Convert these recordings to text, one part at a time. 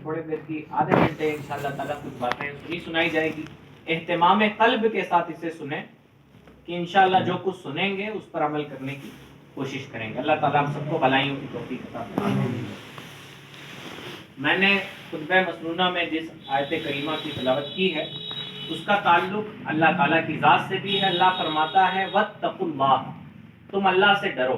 تھوڑے دیر کی آدھے گھنٹے انشاءاللہ تعالیٰ کچھ باتیں سنائی جائے گی. اہتمام قلب کے ساتھ اسے سنیں کہ انشاءاللہ جو کچھ سنیں گے اس پر عمل کرنے کی کوشش کریں گے. اللہ تعالیٰ ہم سب کو بھلائیوں کی توفیق عطا فرمائے. میں نے خطبہ مسنونہ میں جس آیت کریمہ کی تلاوت کی ہے اس کا تعلق اللہ تعالیٰ کی ذات سے بھی ہے. اللہ فرماتا ہے واتقوا اللہ، تم اللہ سے ڈرو.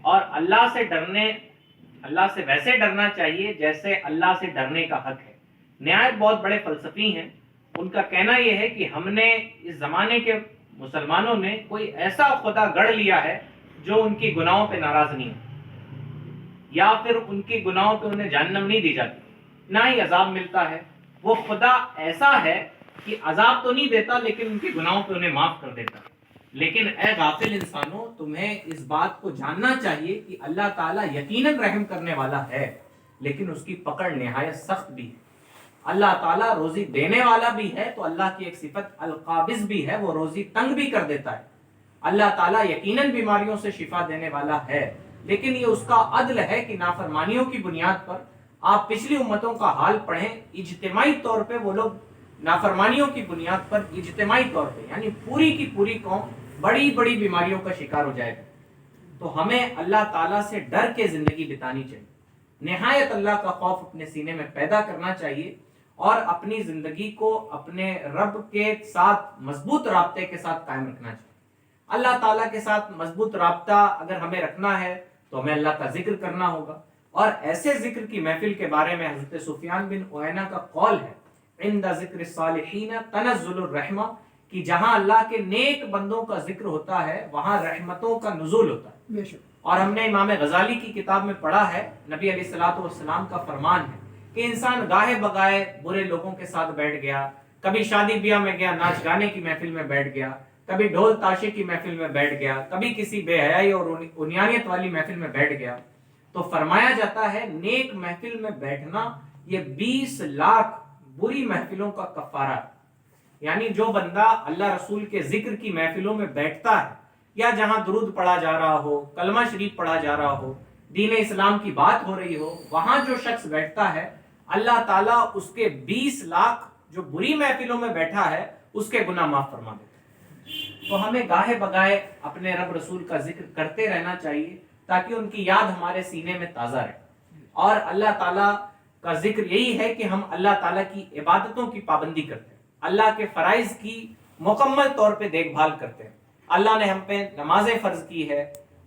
اور اللہ سے ویسے ڈرنا چاہیے جیسے اللہ سے ڈرنے کا حق ہے. نہایت بہت بڑے فلسفی ہیں، ان کا کہنا یہ ہے کہ ہم نے اس زمانے کے مسلمانوں نے کوئی ایسا خدا گڑھ لیا ہے جو ان کی گناہوں پہ ناراض نہیں ہے، یا پھر ان کی گناہوں پہ انہیں جہنم نہیں دی جاتی، نہ ہی عذاب ملتا ہے. وہ خدا ایسا ہے کہ عذاب تو نہیں دیتا لیکن ان کے گناہوں پہ انہیں معاف کر دیتا. لیکن اے غافل انسانوں، تمہیں اس بات کو جاننا چاہیے کہ اللہ تعالیٰ یقیناً رحم کرنے والا ہے لیکن اس کی پکڑ نہایت سخت بھی ہے. اللہ تعالیٰ روزی دینے والا بھی ہے تو اللہ کی ایک صفت القابض بھی ہے، وہ روزی تنگ بھی کر دیتا ہے. اللہ تعالیٰ یقیناً بیماریوں سے شفا دینے والا ہے لیکن یہ اس کا عدل ہے کہ نافرمانیوں کی بنیاد پر آپ پچھلی امتوں کا حال پڑھیں. اجتماعی طور پہ وہ لوگ نافرمانیوں کی بنیاد پر اجتماعی طور پہ یعنی پوری کی پوری قوم بڑی بڑی بیماریوں کا شکار ہو جائے گا. تو ہمیں اللہ تعالیٰ سے ڈر کے زندگی بتانی چاہیے، نہایت اللہ کا خوف اپنے سینے میں پیدا کرنا چاہیے اور اپنی زندگی کو اپنے رب کے ساتھ مضبوط رابطے کے ساتھ قائم رکھنا چاہیے. اللہ تعالیٰ کے ساتھ مضبوط رابطہ اگر ہمیں رکھنا ہے تو ہمیں اللہ کا ذکر کرنا ہوگا. اور ایسے ذکر کی محفل کے بارے میں حضرت سفیان بن عیینہ کا قول ہے عند ذکر الصالحین تنزل الرحمہ، کہ جہاں اللہ کے نیک بندوں کا ذکر ہوتا ہے وہاں رحمتوں کا نزول ہوتا ہے. اور ہم نے امام غزالی کی کتاب میں پڑھا ہے نبی علیہ الصلوۃ والسلام کا فرمان ہے کہ انسان گاہے بگائے برے لوگوں کے ساتھ بیٹھ گیا، کبھی شادی بیاہ میں گیا، ناچ گانے کی محفل میں بیٹھ گیا، کبھی ڈھول تاشے کی محفل میں بیٹھ گیا، کبھی کسی بے حیائی اور انانیت والی محفل میں بیٹھ گیا، تو فرمایا جاتا ہے نیک محفل میں بیٹھنا یہ 20 لاکھ بری محفلوں کا کفارہ. یعنی جو بندہ اللہ رسول کے ذکر کی محفلوں میں بیٹھتا ہے یا جہاں درود پڑھا جا رہا ہو، کلمہ شریف پڑھا جا رہا ہو، دین اسلام کی بات ہو رہی ہو، وہاں جو شخص بیٹھتا ہے اللہ تعالیٰ اس کے 20 لاکھ جو بری محفلوں میں بیٹھا ہے اس کے گناہ معاف فرما دیتا ہے. تو ہمیں گاہے بگائے اپنے رب رسول کا ذکر کرتے رہنا چاہیے تاکہ ان کی یاد ہمارے سینے میں تازہ رہے. اور اللہ تعالیٰ کا ذکر یہی ہے کہ ہم اللہ تعالیٰ کی عبادتوں کی پابندی کرتے ہیں، اللہ کے فرائض کی مکمل طور پہ دیکھ بھال کرتے ہیں. اللہ نے ہم پہ نمازیں فرض کی ہے،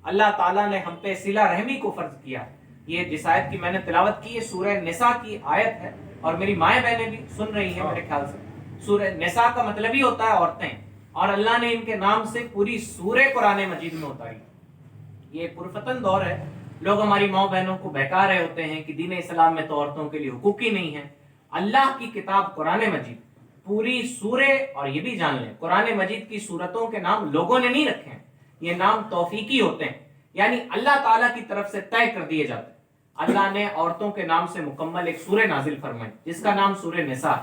اللہ تعالیٰ نے ہم پہ صلہ رحمی کو فرض کیا ہے. یہ جس آیت کی میں نے تلاوت کی ہے سورہ نساء کی آیت ہے اور میری مائیں بہنیں بھی سن رہی ہیں میرے خیال سے. سورہ نساء کا مطلب ہی ہوتا ہے عورتیں، اور اللہ نے ان کے نام سے پوری سورہ قرآن مجید میں اتاری. یہ پرفتن دور ہے، لوگ ہماری ماں بہنوں کو بہکا رہے ہوتے ہیں کہ دین اسلام میں تو عورتوں کے لیے حقوق ہی نہیں ہے. اللہ کی کتاب قرآن مجید پوری سورے، اور یہ بھی جان لیں قرآن مجید کی سورتوں کے نام لوگوں نے نہیں رکھے ہیں، یہ نام توفیقی ہوتے ہیں، یعنی اللہ تعالیٰ کی طرف سے طے کر دیے جاتے ہیں. اللہ نے عورتوں کے نام سے مکمل ایک سورہ نازل فرمائی جس کا نام سورہ نساء،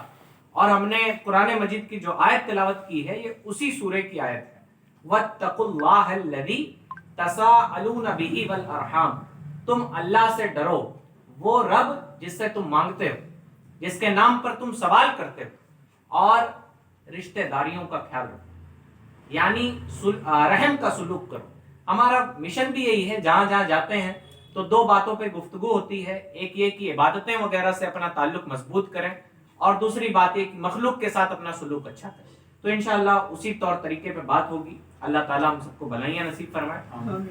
اور ہم نے قرآن مجید کی جو آیت تلاوت کی ہے یہ اسی سورہ کی آیت ہے. وَاتَّقُوا اللَّهَ الَّذِي تَسَاءَلُونَ بِهِ وَالْأَرْحَامَ، تم اللہ سے ڈرو، وہ رب جس سے تم مانگتے ہو، جس کے نام پر تم سوال کرتے ہو، اور رشتہ داریوں کا خیال رکھو، یعنی رحم کا سلوک کرو. ہمارا مشن بھی یہی ہے، جہاں جہاں جاتے ہیں تو 2 باتوں پہ گفتگو ہوتی ہے. ایک یہ کہ عبادتیں وغیرہ سے اپنا تعلق مضبوط کریں، اور دوسری بات یہ کہ مخلوق کے ساتھ اپنا سلوک اچھا کریں. تو انشاءاللہ اسی طور طریقے پہ بات ہوگی. اللہ تعالیٰ ہم سب کو بھلائیاں نصیب فرمائے.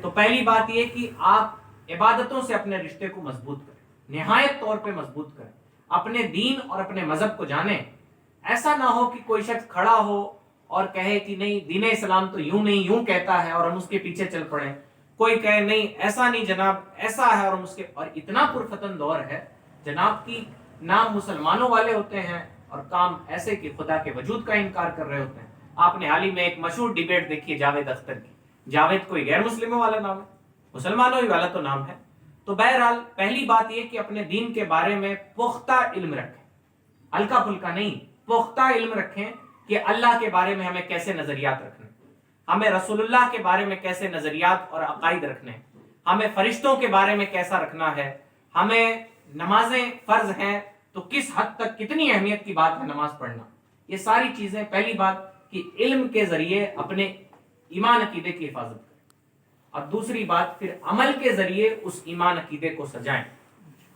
تو پہلی بات یہ کہ آپ عبادتوں سے اپنے رشتے کو مضبوط کریں، نہایت طور پہ مضبوط کریں، اپنے دین اور اپنے مذہب کو جانیں. ایسا نہ ہو کہ کوئی شخص کھڑا ہو اور کہے کہ نہیں دین اسلام تو یوں نہیں یوں کہتا ہے اور ہم اس کے پیچھے چل پڑیں. کوئی کہے نہیں ایسا نہیں جناب ایسا ہے، اور ہم اس کے، اور اتنا پرفتن دور ہے جناب کی نام مسلمانوں والے ہوتے ہیں اور کام ایسے کہ خدا کے وجود کا انکار کر رہے ہوتے ہیں. آپ نے حال ہی میں ایک مشہور ڈیبیٹ دیکھی ہے جاوید اختر کی. جاوید کوئی غیر مسلموں والا نام ہے، مسلمانوں ہی والا تو نام ہے. تو بہرحال پہلی بات یہ کہ اپنے دین کے بارے میں پختہ علم رکھیں، ہلکا پھلکا نہیں، پختہ علم رکھیں کہ اللہ کے بارے میں ہمیں کیسے نظریات رکھنے، ہمیں رسول اللہ کے بارے میں کیسے نظریات اور عقائد رکھنے، ہمیں فرشتوں کے بارے میں کیسا رکھنا ہے، ہمیں نمازیں فرض ہیں تو کس حد تک کتنی اہمیت کی بات ہے نماز پڑھنا. یہ ساری چیزیں پہلی بات کہ علم کے ذریعے اپنے ایمان عقیدے کی حفاظت کریں، اور دوسری بات پھر عمل کے ذریعے اس ایمان عقیدے کو سجائیں،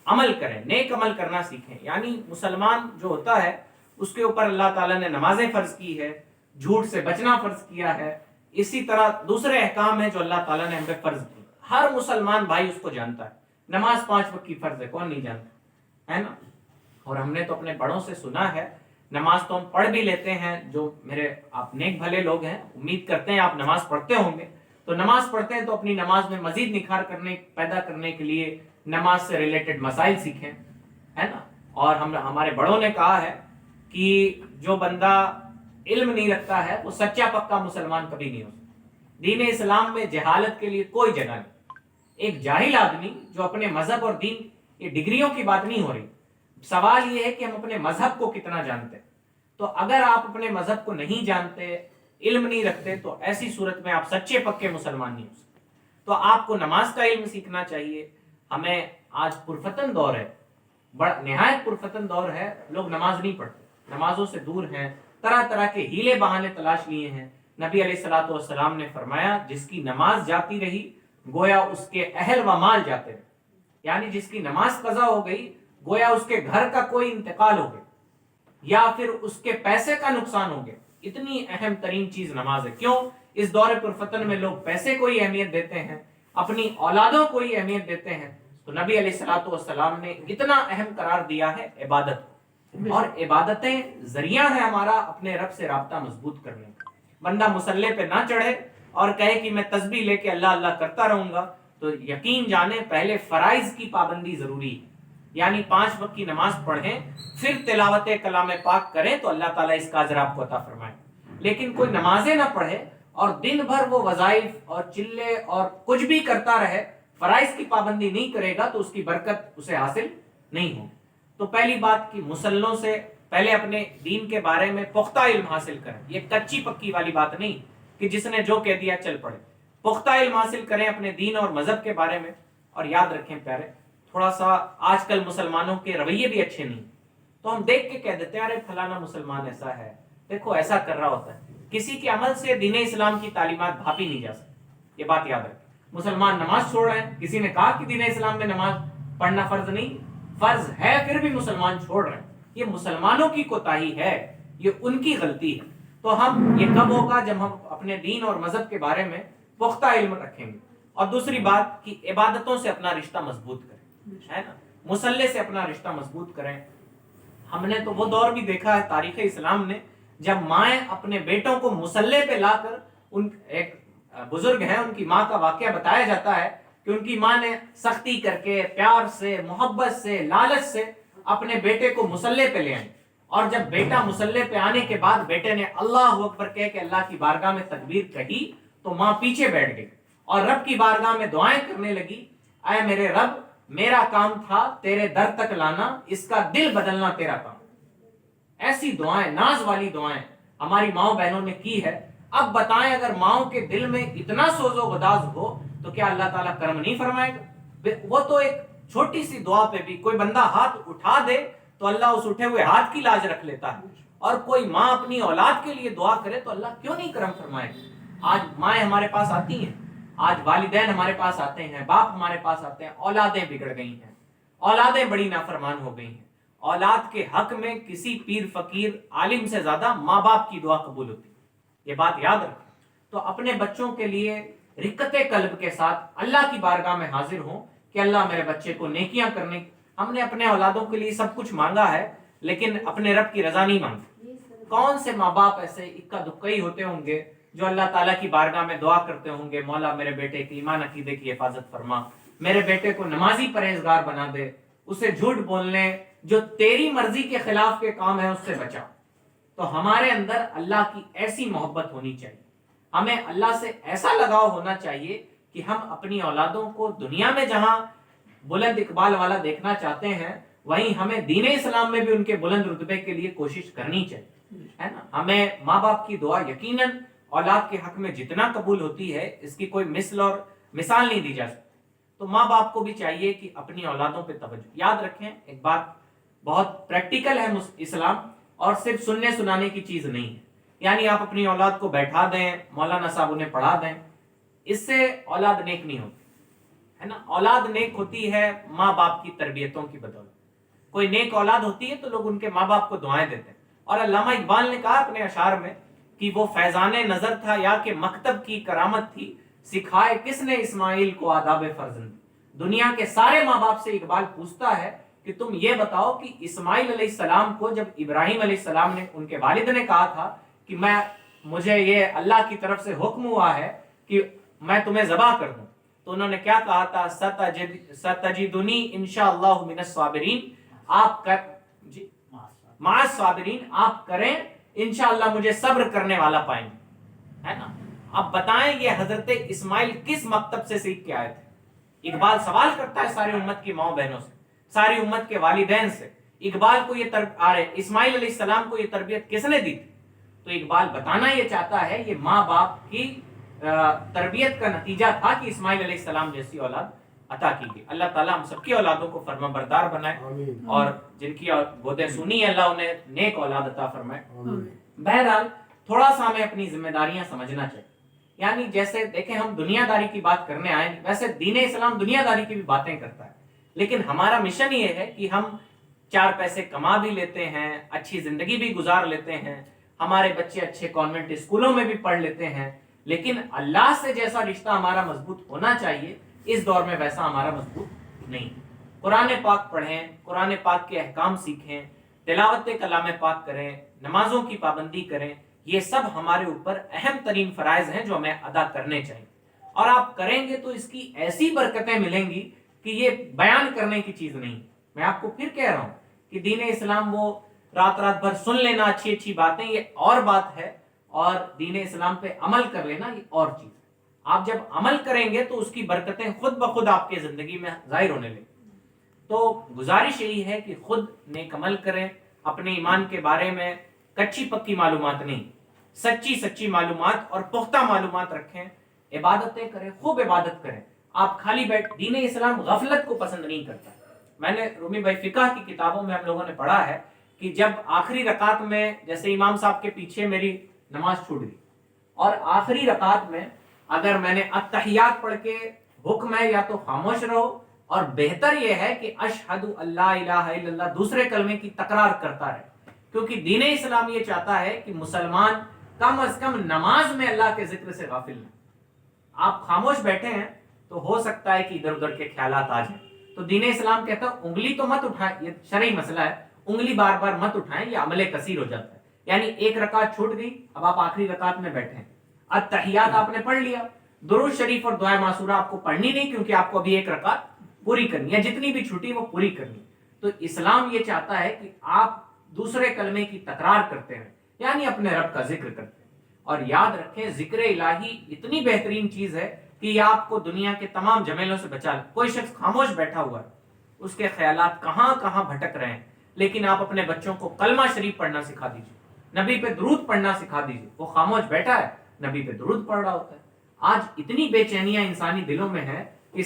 عمل کریں، نیک عمل کرنا سیکھیں. یعنی مسلمان جو ہوتا ہے اس کے اوپر اللہ تعالیٰ نے نمازیں فرض کی ہے، جھوٹ سے بچنا فرض کیا ہے، اسی طرح دوسرے احکام ہیں جو اللہ تعالیٰ نے ہم پہ فرض کی. ہر مسلمان بھائی اس کو جانتا ہے. نماز 5 وقت کی فرض ہے، کون نہیں جانتا ہے نا. اور ہم نے تو اپنے بڑوں سے سنا ہے، نماز تو ہم پڑھ بھی لیتے ہیں، جو میرے آپ نیک بھلے لوگ ہیں امید کرتے ہیں آپ نماز پڑھتے ہوں گے. تو نماز پڑھتے ہیں تو اپنی نماز میں مزید نکھار پیدا کرنے کے لیے نماز سے ریلیٹڈ مسائل سیکھیں، ہے نا. اور ہمارے بڑوں نے کہا ہے کہ جو بندہ علم نہیں رکھتا ہے وہ سچا پکا مسلمان کبھی نہیں ہو سکتا. دین اسلام میں جہالت کے لیے کوئی جگہ نہیں. ایک جاہل آدمی جو اپنے مذہب اور دین، یہ ڈگریوں کی بات نہیں ہو رہی، سوال یہ ہے کہ ہم اپنے مذہب کو کتنا جانتے ہیں. تو اگر آپ اپنے مذہب کو نہیں جانتے، علم نہیں رکھتے، تو ایسی صورت میں آپ سچے پکے مسلمان نہیں ہو سکتے. تو آپ کو نماز کا علم سیکھنا چاہیے. ہمیں آج پرفتن دور ہے، بڑا نہایت پرفتن دور ہے، لوگ نماز نہیں پڑھتے، نمازوں سے دور ہیں، طرح طرح کے ہیلے بہانے تلاش لیے ہیں. نبی علیہ الصلوۃ والسلام نے فرمایا جس کی نماز جاتی رہی گویا اس کے اہل و مال جاتے رہے. یعنی جس کی نماز قضا ہو گئی گویا اس کے گھر کا کوئی انتقال ہو گیا یا پھر اس کے پیسے کا نقصان ہو گیا. اتنی اہم ترین چیز نماز ہے. کیوں؟ اس دور پرفتن میں لوگ پیسے کو ہی اہمیت دیتے ہیں، اپنی اولادوں کو ہی اہمیت دیتے ہیں. تو نبی علیہ الصلوۃ والسلام نے اتنا اہم قرار دیا ہے عبادت کو، اور عبادتیں ذریعہ ہے ہمارا اپنے رب سے رابطہ مضبوط کرنے کا. بندہ مصلی پہ نہ چڑھے اور کہے کہ میں تسبیح لے کے اللہ اللہ کرتا رہوں گا، تو یقین جانیں پہلے فرائض کی پابندی ضروری ہے. یعنی 5 وقت کی نماز پڑھیں، پھر تلاوت کلام پاک کریں تو اللہ تعالیٰ اس کا اجر آپ کو عطا فرمائے. لیکن کوئی نمازیں نہ پڑھے اور دن بھر وہ وظائف اور چلے اور کچھ بھی کرتا رہے، فرائض کی پابندی نہیں کرے گا تو اس کی برکت اسے حاصل نہیں ہو. تو پہلی بات کہ مسلوں سے پہلے اپنے دین کے بارے میں پختہ علم حاصل کریں. یہ کچی پکی والی بات نہیں کہ جس نے جو کہہ دیا چل پڑے. پختہ علم حاصل کریں اپنے دین اور مذہب کے بارے میں. اور یاد رکھیں پیارے، تھوڑا سا آج کل مسلمانوں کے رویے بھی اچھے نہیں، تو ہم دیکھ کے کہہ دیتے ہیں ارے فلانا مسلمان ایسا ہے، دیکھو ایسا کر رہا ہوتا ہے. کسی کے عمل سے دین اسلام کی تعلیمات بھاپی نہیں جا سکتی. یہ بات یاد رکھیں. مسلمان نماز چھوڑ رہے ہیں، کسی نے کہا کہ دین اسلام میں نماز پڑھنا فرض نہیں، فرض ہے، پھر بھی مسلمان چھوڑ رہے ہیں. یہ مسلمانوں کی کوتاہی ہے، یہ ان کی غلطی ہے. تو ہم یہ کب ہوگا جب ہم اپنے دین اور مذہب کے بارے میں پختہ علم رکھیں گے. اور دوسری بات کہ عبادتوں سے اپنا رشتہ مضبوط کریں، ہے نا، مصلی سے اپنا رشتہ مضبوط کریں. ہم نے تو وہ دور بھی دیکھا ہے تاریخ اسلام نے جب مائیں اپنے بیٹوں کو مصلی پہ لا کر، ان ایک بزرگ ہیں ان کی ماں کا واقعہ بتایا جاتا ہے کہ ان کی ماں نے سختی کر کے پیار سے، محبت سے، لالچ سے اپنے بیٹے کو مصلی پہ لے آئیں. اور جب بیٹا مصلی پہ آنے کے بعد بیٹے نے اللہ اکبر کہہ کے اللہ کی بارگاہ میں تکبیر کہی تو ماں پیچھے بیٹھ گئی اور رب کی بارگاہ میں دعائیں کرنے لگی، اے میرے رب، میرا کام تھا تیرے در تک لانا، اس کا دل بدلنا تیرا کام. ایسی دعائیں، ناز والی دعائیں ہماری ماؤں بہنوں نے کی ہے. اب بتائیں اگر ماؤں کے دل میں اتنا سوز و گداز ہو تو کیا اللہ تعالیٰ کرم نہیں فرمائے گا؟ وہ تو ایک چھوٹی سی دعا پہ بھی کوئی بندہ ہاتھ اٹھا دے تو اللہ اس اٹھے ہوئے ہاتھ کی لاج رکھ لیتا ہے. اور کوئی ماں اپنی اولاد کے لیے دعا کرے تو اللہ کیوں نہیں کرم فرمائے گا؟ آج مائیں ہمارے پاس آتی ہیں، آج والدین ہمارے پاس آتے ہیں، باپ ہمارے پاس آتے ہیں، اولادیں بگڑ گئی ہیں، اولادیں بڑی نافرمان ہو گئی ہیں. اولاد کے حق میں کسی پیر فقیر عالم سے زیادہ ماں باپ کی دعا قبول ہوتی ہے. یہ بات یاد رکھیں. تو اپنے بچوں کے لیے رقت قلب کے ساتھ اللہ کی بارگاہ میں حاضر ہوں کہ اللہ میرے بچے کو نیکیاں کرنے. ہم نے اپنے اولادوں کے لیے سب کچھ مانگا ہے لیکن اپنے رب کی رضا نہیں مانگی. کون سے ماں باپ ایسے اکا دکا ہی ہوتے ہوں گے جو اللہ تعالیٰ کی بارگاہ میں دعا کرتے ہوں گے، مولا میرے بیٹے کی ایمان عقیدے کی حفاظت فرما، میرے بیٹے کو نمازی پرہیزگار بنا دے، اسے جھوٹ بولنے جو تیری مرضی کے خلاف کے کام ہے اس سے بچا. تو ہمارے اندر اللہ کی ایسی محبت ہونی چاہیے، ہمیں اللہ سے ایسا لگاؤ ہونا چاہیے کہ ہم اپنی اولادوں کو دنیا میں جہاں بلند اقبال والا دیکھنا چاہتے ہیں وہیں ہمیں دین اسلام میں بھی ان کے بلند رتبے کے لیے کوشش کرنی چاہیے، ہے نا. ہمیں ماں باپ کی دعا یقیناً اولاد کے حق میں جتنا قبول ہوتی ہے اس کی کوئی مثل اور مثال نہیں دی جا سکتی. تو ماں باپ کو بھی چاہیے کہ اپنی اولادوں پہ توجہ. یاد رکھیں ایک بات بہت پریکٹیکل ہے اسلام، اور صرف سننے سنانے کی چیز نہیں ہے. یعنی آپ اپنی اولاد کو بیٹھا دیں، مولانا صاحب انہیں پڑھا دیں، اس سے اولاد نیک نہیں ہوتی ہے نا. اولاد نیک ہوتی ہے ماں باپ کی تربیتوں کی بدولت. کوئی نیک اولاد ہوتی ہے تو لوگ ان کے ماں باپ کو دعائیں دیتے ہیں. اور علامہ اقبال نے کہا اپنے اشعار میں کہ وہ فیضان نظر تھا یا کہ مکتب کی کرامت تھی، سکھائے کس نے اسماعیل کو آداب فرزند. دنیا کے سارے ماں باپ سے اقبال پوچھتا ہے کہ تم یہ بتاؤ کہ اسماعیل علیہ السلام کو جب ابراہیم علیہ السلام نے، ان کے والد نے کہا تھا کہ مجھے یہ اللہ کی طرف سے حکم ہوا ہے کہ میں تمہیں ذبح کر دوں، تو انہوں نے کیا کہا تھا؟ ستجدنی انشاءاللہ من الصابرین. آپ جی مع الصابرین، آپ کریں انشاءاللہ مجھے صبر کرنے والا پائیں گے، ہے نا. اب بتائیں یہ حضرت اسماعیل کس مکتب سے سیکھ کے آئے تھے؟ اقبال سوال کرتا ہے ساری امت کی ماؤں بہنوں سے، ساری امت کے والدین سے. اقبال کو یہ اسماعیل علیہ السلام کو یہ تربیت کس نے دی تھی؟ تو اقبال بتانا یہ چاہتا ہے یہ ماں باپ کی تربیت کا نتیجہ تھا کہ اسماعیل علیہ السلام جیسی اولاد عطا کی گئی. اللہ تعالیٰ ہم سب کی اولادوں کو فرما بردار بنائے، اور جن کی گودیں سنی ہے اللہ انہیں نیک اولاد عطا فرمائے. بہرحال تھوڑا سا ہمیں اپنی ذمہ داریاں سمجھنا چاہیے. یعنی جیسے دیکھیں ہم دنیا داری کی بات کرنے آئے، ویسے دین اسلام دنیا داری کی بھی باتیں کرتا ہے، لیکن ہمارا مشن یہ ہے کہ ہم 4 پیسے کما بھی لیتے ہیں، اچھی زندگی بھی گزار لیتے ہیں، ہمارے بچے اچھے کانوینٹ اسکولوں میں بھی پڑھ لیتے ہیں، لیکن اللہ سے جیسا رشتہ ہمارا مضبوط ہونا چاہیے اس دور میں ویسا ہمارا مضبوط نہیں. قرآن پاک پڑھیں، قرآن پاک کے احکام سیکھیں، تلاوت کلام پاک کریں، نمازوں کی پابندی کریں. یہ سب ہمارے اوپر اہم ترین فرائض ہیں جو ہمیں ادا کرنے چاہیے، اور آپ کریں گے تو اس کی ایسی برکتیں ملیں گی کہ یہ بیان کرنے کی چیز نہیں. میں آپ کو پھر کہہ رہا ہوں کہ دین اسلام وہ رات رات بھر سن لینا اچھی اچھی باتیں یہ اور بات ہے، اور دین اسلام پہ عمل کر لینا یہ اور چیز ہے. آپ جب عمل کریں گے تو اس کی برکتیں خود بخود آپ کی زندگی میں ظاہر ہونے لگیں. تو گزارش یہی ہے کہ خود نیک عمل کریں، اپنے ایمان کے بارے میں کچی پکی معلومات نہیں، سچی معلومات اور پختہ معلومات رکھیں، عبادتیں کریں، خوب عبادت کریں. آپ خالی دین اسلام غفلت کو پسند نہیں کرتا. میں نے رومی بھائی فقہ کی کتابوں میں ہم لوگوں نے پڑھا ہے کہ جب آخری رکعت میں جیسے امام صاحب کے پیچھے میری نماز چھوٹ گئی، اور آخری رکعت میں اگر میں نے التحیات پڑھ کے حکم ہے یا تو خاموش رہو، اور بہتر یہ ہے کہ اشہد اللہ الہ الا اللہ دوسرے کلمے کی تکرار کرتا رہے، کیونکہ دین اسلام یہ چاہتا ہے کہ مسلمان کم از کم نماز میں اللہ کے ذکر سے غافل نہ. آپ خاموش بیٹھے ہیں تو ہو سکتا ہے کہ ادھر ادھر کے خیالات آ جائیں. تو دین اسلام کہتا ہے انگلی تو مت اٹھائیں، یہ شرعی مسئلہ ہے، انگلی بار بار مت اٹھائیں، یہ عمل کثیر ہو جاتا ہے. یعنی ایک رکعت چھوٹ گئی، اب آپ آخری رکعت میں بیٹھے ہیں، التحیات آپ نے پڑھ لیا، درود شریف اور دعائے معصورہ آپ کو پڑھنی نہیں کیونکہ آپ کو ابھی ایک رکعت پوری کرنی ہے، جتنی بھی چھوٹی وہ پوری کرنی. تو اسلام یہ چاہتا ہے کہ آپ دوسرے کلمے کی تکرار کرتے ہیں، یعنی اپنے رب کا ذکر کرتے ہیں. اور یاد رکھیں ذکر الہی اتنی بہترین چیز ہے کہ یہ آپ کو دنیا کے تمام جھمیلوں سے بچا لے. کوئی شخص خاموش بیٹھا ہوا ہے، اس کے خیالات کہاں کہاں بھٹک رہے ہیں، لیکن آپ اپنے بچوں کو کلمہ شریف پڑھنا سکھا دیجیے، نبی پہ درود پڑھنا سکھا دیجیے. وہ خاموش بیٹھا ہے، نبی پہ درود پڑھ رہا ہوتا ہے. آج اتنی بے چینیاں انسانی دلوں میں ہے کہ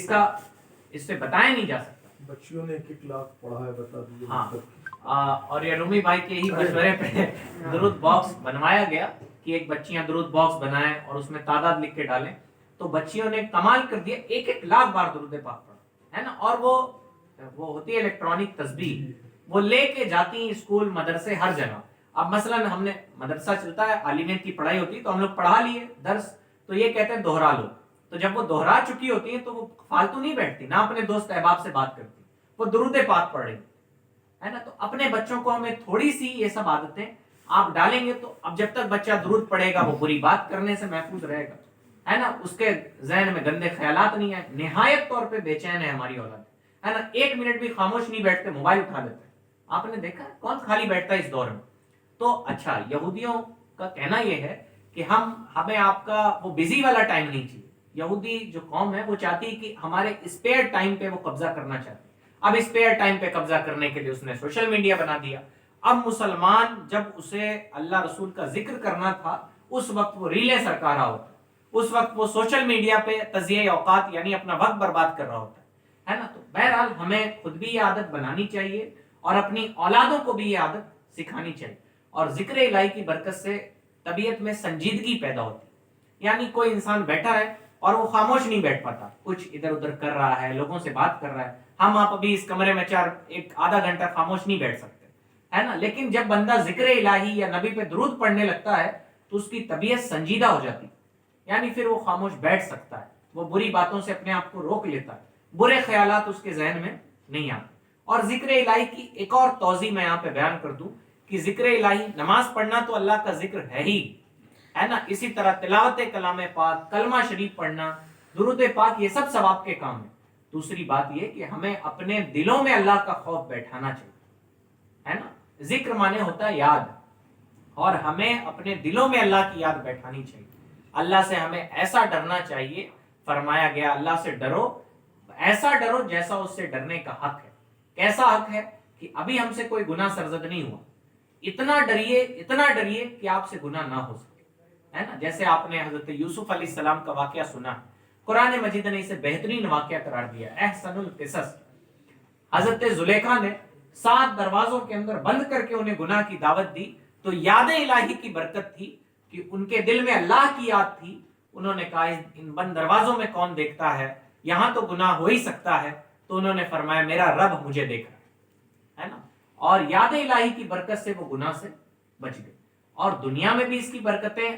اس سے بتایا نہیں جا سکتا. بچیوں نے 1 لاکھ پڑھا ہے، بتا دیجیے. ہاں، اور یہ رومی بھائی کے ہی مشورے پہ درود باکس بنوایا گیا کہ ایک بچیاں درود باکس بنائیں اور اس میں تعداد لکھ کے ڈالیں. تو بچیوں نے کمال کر دیا، 1 لاکھ بار درود پاک پڑھا ہے نا. اور وہ ہوتی ہے الیکٹرانک تسبیح، وہ لے کے جاتی ہیں اسکول مدرسے ہر جگہ. اب مثلا ہم نے مدرسہ چلتا ہے، عالمیت کی پڑھائی ہوتی ہے تو ہم لوگ پڑھا لیے درس، تو یہ کہتے ہیں دوہرا لو. تو جب وہ دوہرا چکی ہوتی ہیں تو وہ فالتو نہیں بیٹھتی، نہ اپنے دوست احباب سے بات کرتی، وہ درود پاک پڑھ رہی ہے نا. تو اپنے بچوں کو ہمیں تھوڑی سی یہ سب عادتیں آپ ڈالیں گے تو اب جب تک بچہ درود پڑھے گا وہ بری بات کرنے سے محفوظ رہے گا، ہے نا. اس کے ذہن میں گندے خیالات نہیں آئے. نہایت طور پہ بے چین ہے ہماری اولاد، ہے نا. 1 منٹ بھی خاموش نہیں بیٹھتے، موبائل اٹھا لیتے. آپ نے دیکھا کون خالی بیٹھتا ہے اس دور میں. تو اچھا، یہودیوں کا کہنا یہ ہے کہ ہمیں آپ کا وہ بزی والا ٹائم نہیں چاہیے. یہودی جو قوم ہے وہ چاہتی ہے کہ ہمارے اسپیئر ٹائم پہ وہ قبضہ کرنا چاہتی ہے. اب اسپیئر ٹائم پہ قبضہ کرنے کے لیے اس نے سوشل میڈیا بنا دیا. اب مسلمان جب اسے اللہ رسول کا ذکر کرنا تھا اس وقت وہ ریلیں سرکا رہا ہوتا ہے، اس وقت وہ سوشل میڈیا پہ تضییع اوقات یعنی اپنا وقت برباد کر رہا ہوتا ہے نا. تو بہرحال ہمیں خود بھی یہ عادت بنانی چاہیے اور اپنی اولادوں کو بھی یہ عادت سکھانی چاہیے. اور ذکر الہی کی برکت سے طبیعت میں سنجیدگی پیدا ہوتی ہے. یعنی کوئی انسان بیٹھا ہے اور وہ خاموش نہیں بیٹھ پاتا, کچھ ادھر ادھر کر رہا ہے, لوگوں سے بات کر رہا ہے. ہم آپ ابھی اس کمرے میں ایک آدھا گھنٹہ خاموش نہیں بیٹھ سکتے, ہے نا. لیکن جب بندہ ذکر الہی یا نبی پہ درود پڑھنے لگتا ہے تو اس کی طبیعت سنجیدہ ہو جاتی ہے. یعنی پھر وہ خاموش بیٹھ سکتا ہے, وہ بری باتوں سے اپنے آپ کو روک لیتا ہے, برے خیالات اس کے ذہن میں نہیں آتے. اور ذکر الہی کی ایک اور توضیح میں یہاں پہ بیان کر دوں کہ ذکر الہی, نماز پڑھنا تو اللہ کا ذکر ہے ہی, ہے نا. اسی طرح تلاوت کلام پاک, کلمہ شریف پڑھنا, درود پاک, یہ سب ثواب کے کام ہیں. دوسری بات یہ کہ ہمیں اپنے دلوں میں اللہ کا خوف بیٹھانا چاہیے, ہے نا. ذکر مانے ہوتا ہے یاد, اور ہمیں اپنے دلوں میں اللہ کی یاد بیٹھانی چاہیے. اللہ سے ہمیں ایسا ڈرنا چاہیے, فرمایا گیا اللہ سے ڈرو, ایسا ڈرو جیسا اس سے ڈرنے کا حق ہے. کیسا حق ہے؟ کہ ابھی ہم سے کوئی گناہ سرزد نہیں ہوا, اتنا ڈریے کہ آپ سے گناہ نہ ہو سکے, ہے نا. جیسے آپ نے حضرت یوسف علیہ السلام کا واقعہ سنا, قرآن مجید نے اسے بہترین واقعہ قرار دیا, احسن القصص. حضرت زلیخا نے 7 دروازوں کے اندر بند کر کے انہیں گناہ کی دعوت دی, تو یاد الہی کی برکت تھی کہ ان کے دل میں اللہ کی یاد تھی. انہوں نے کہا ان بند دروازوں میں کون دیکھتا ہے, یہاں تو گناہ ہو ہی سکتا ہے. تو انہوں نے فرمایا میرا رب مجھے دیکھ رہا ہے نا. اور یاد الہی کی برکت سے وہ گناہ سے بچ گئے, اور دنیا میں بھی اس کی برکتیں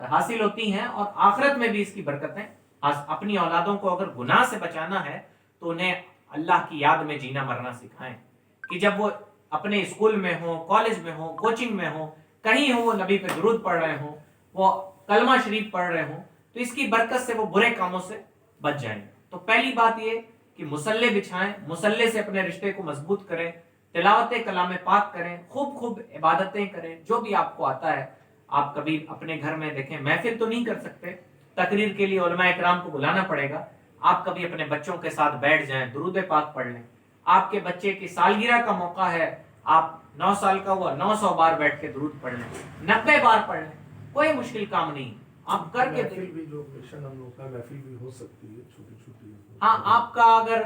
حاصل ہوتی ہیں اور آخرت میں بھی اس کی برکتیں. اپنی اولادوں کو اگر گناہ سے بچانا ہے تو انہیں اللہ کی یاد میں جینا مرنا سکھائیں, کہ جب وہ اپنے اسکول میں ہوں, کالج میں ہوں, کوچنگ میں ہوں, کہیں ہوں, وہ نبی پہ درود پڑھ رہے ہوں, وہ کلمہ شریف پڑھ رہے ہوں, تو اس کی برکت سے وہ برے کاموں سے بچ جائیں گے. تو پہلی بات یہ کہ مصلے بچھائیں, مصلے سے اپنے رشتے کو مضبوط کریں, تلاوت کلام پاک کریں, خوب عبادتیں کریں, جو بھی آپ کو آتا ہے. آپ کبھی اپنے گھر میں دیکھیں, محفل تو نہیں کر سکتے, تقریر کے لیے علماء اکرام کو بلانا پڑے گا. آپ کبھی اپنے بچوں کے ساتھ بیٹھ جائیں, درود پاک پڑھ لیں. آپ کے بچے کی سالگرہ کا موقع ہے, آپ 9 سال کا ہوا, 900 بار بیٹھ کے درود پڑھ لیں, 90 بار پڑھ لیں, کوئی مشکل کام نہیں. آپ کر کے محفل بھی جو مشن ہم لوگ کا محفل بھی ہو سکتی ہے چھوٹی چھوٹی. ہاں, آپ کا اگر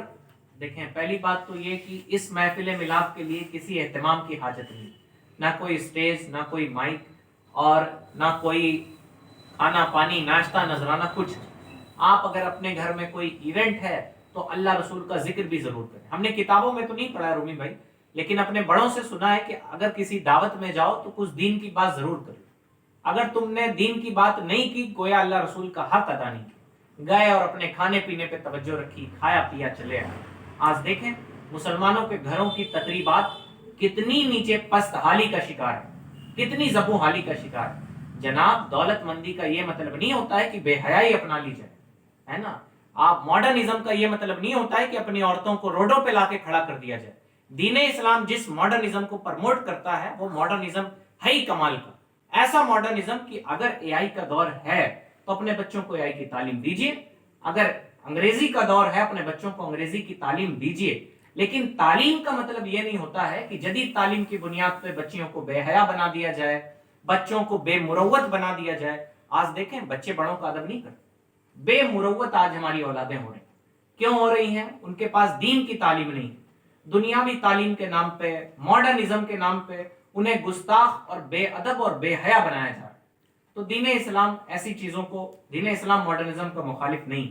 دیکھیں, پہلی بات تو یہ کہ اس محفل ملاپ کے لیے کسی اہتمام کی حاجت نہیں, نہ کوئی اسٹیج, نہ کوئی مائک, اور نہ کوئی کھانا پانی ناشتہ نذرانہ, کچھ. آپ اگر اپنے گھر میں کوئی ایونٹ ہے تو اللہ رسول کا ذکر بھی ضرور کریں. ہم نے کتابوں میں تو نہیں پڑھا رومی بھائی, لیکن اپنے بڑوں سے سنا ہے کہ اگر کسی دعوت میں جاؤ تو کچھ دین کی بات ضرور کرو. اگر تم نے دین کی بات نہیں کی, گویا اللہ رسول کا حق ادا نہیں کیا. گئے اور اپنے کھانے پینے پہ توجہ رکھی, کھایا پیا چلے آئے. آج دیکھیں مسلمانوں کے گھروں کی تقریبات کتنی نیچے پست حالی کا شکار ہے, کتنی زبوں حالی کا شکار ہے. جناب, دولت مندی کا یہ مطلب نہیں ہوتا ہے کہ بے حیائی اپنا لی جائے, ہے نا. آپ ماڈرنزم کا یہ مطلب نہیں ہوتا ہے کہ اپنی عورتوں کو روڈوں پہ لا کے کھڑا کر دیا جائے. دین اسلام جس ماڈرنزم کو پرموٹ کرتا ہے وہ ماڈرنزم ہے ہی کمال کا. ایسا ماڈرنزم کہ اگر اے آئی کا دور ہے تو اپنے بچوں کو اے آئی کی تعلیم دیجیے, اگر انگریزی کا دور ہے اپنے بچوں کو انگریزی کی تعلیم دیجیے. لیکن تعلیم کا مطلب یہ نہیں ہوتا ہے کہ جدید تعلیم کی بنیاد پہ بچیوں کو بے حیا بنا دیا جائے, بچوں کو بے مروت بنا دیا جائے. آج دیکھیں بچے بڑوں کا ادب نہیں کرتے, بے مروت آج ہماری اولادیں ہو رہی ہیں. کیوں ہو رہی ہیں؟ ان کے پاس دین کی تعلیم نہیں, دنیاوی تعلیم کے نام پہ, ماڈرنزم کے نام پہ انہیں گستاخ اور بے ادب اور بے حیا بنایا جا رہا ہے. تو دین اسلام ایسی چیزوں کو, دین اسلام ماڈرنزم کا مخالف نہیں.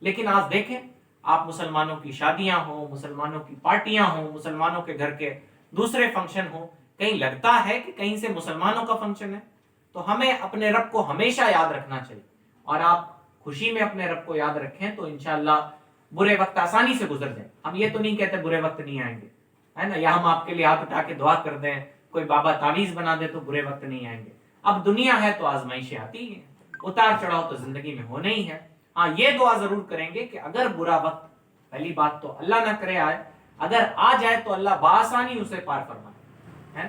لیکن آج دیکھیں, آپ مسلمانوں کی شادیاں ہوں, مسلمانوں کی پارٹیاں ہوں, مسلمانوں کے گھر کے دوسرے فنکشن ہوں, کہیں لگتا ہے کہ کہیں سے مسلمانوں کا فنکشن ہے. تو ہمیں اپنے رب کو ہمیشہ یاد رکھنا چاہیے, اور آپ خوشی میں اپنے رب کو یاد رکھیں تو انشاءاللہ برے وقت آسانی سے گزر جائیں. ہم یہ تو نہیں کہتے برے وقت نہیں آئیں گے, ہے نا, یا ہم آپ کے لیے ہاتھ اٹھا کے دعا کر دیں, کوئی بابا تعویذ بنا دے تو برے وقت نہیں آئیں گے. اب دنیا ہے تو آزمائشیں آتی ہیں, اتار چڑھاؤ تو زندگی میں ہونے ہی ہے. ہاں, یہ دعا ضرور کریں گے کہ اگر برا وقت, پہلی بات تو اللہ نہ کرے آئے, اگر آ جائے تو اللہ بآسانی اسے پار فرمائے.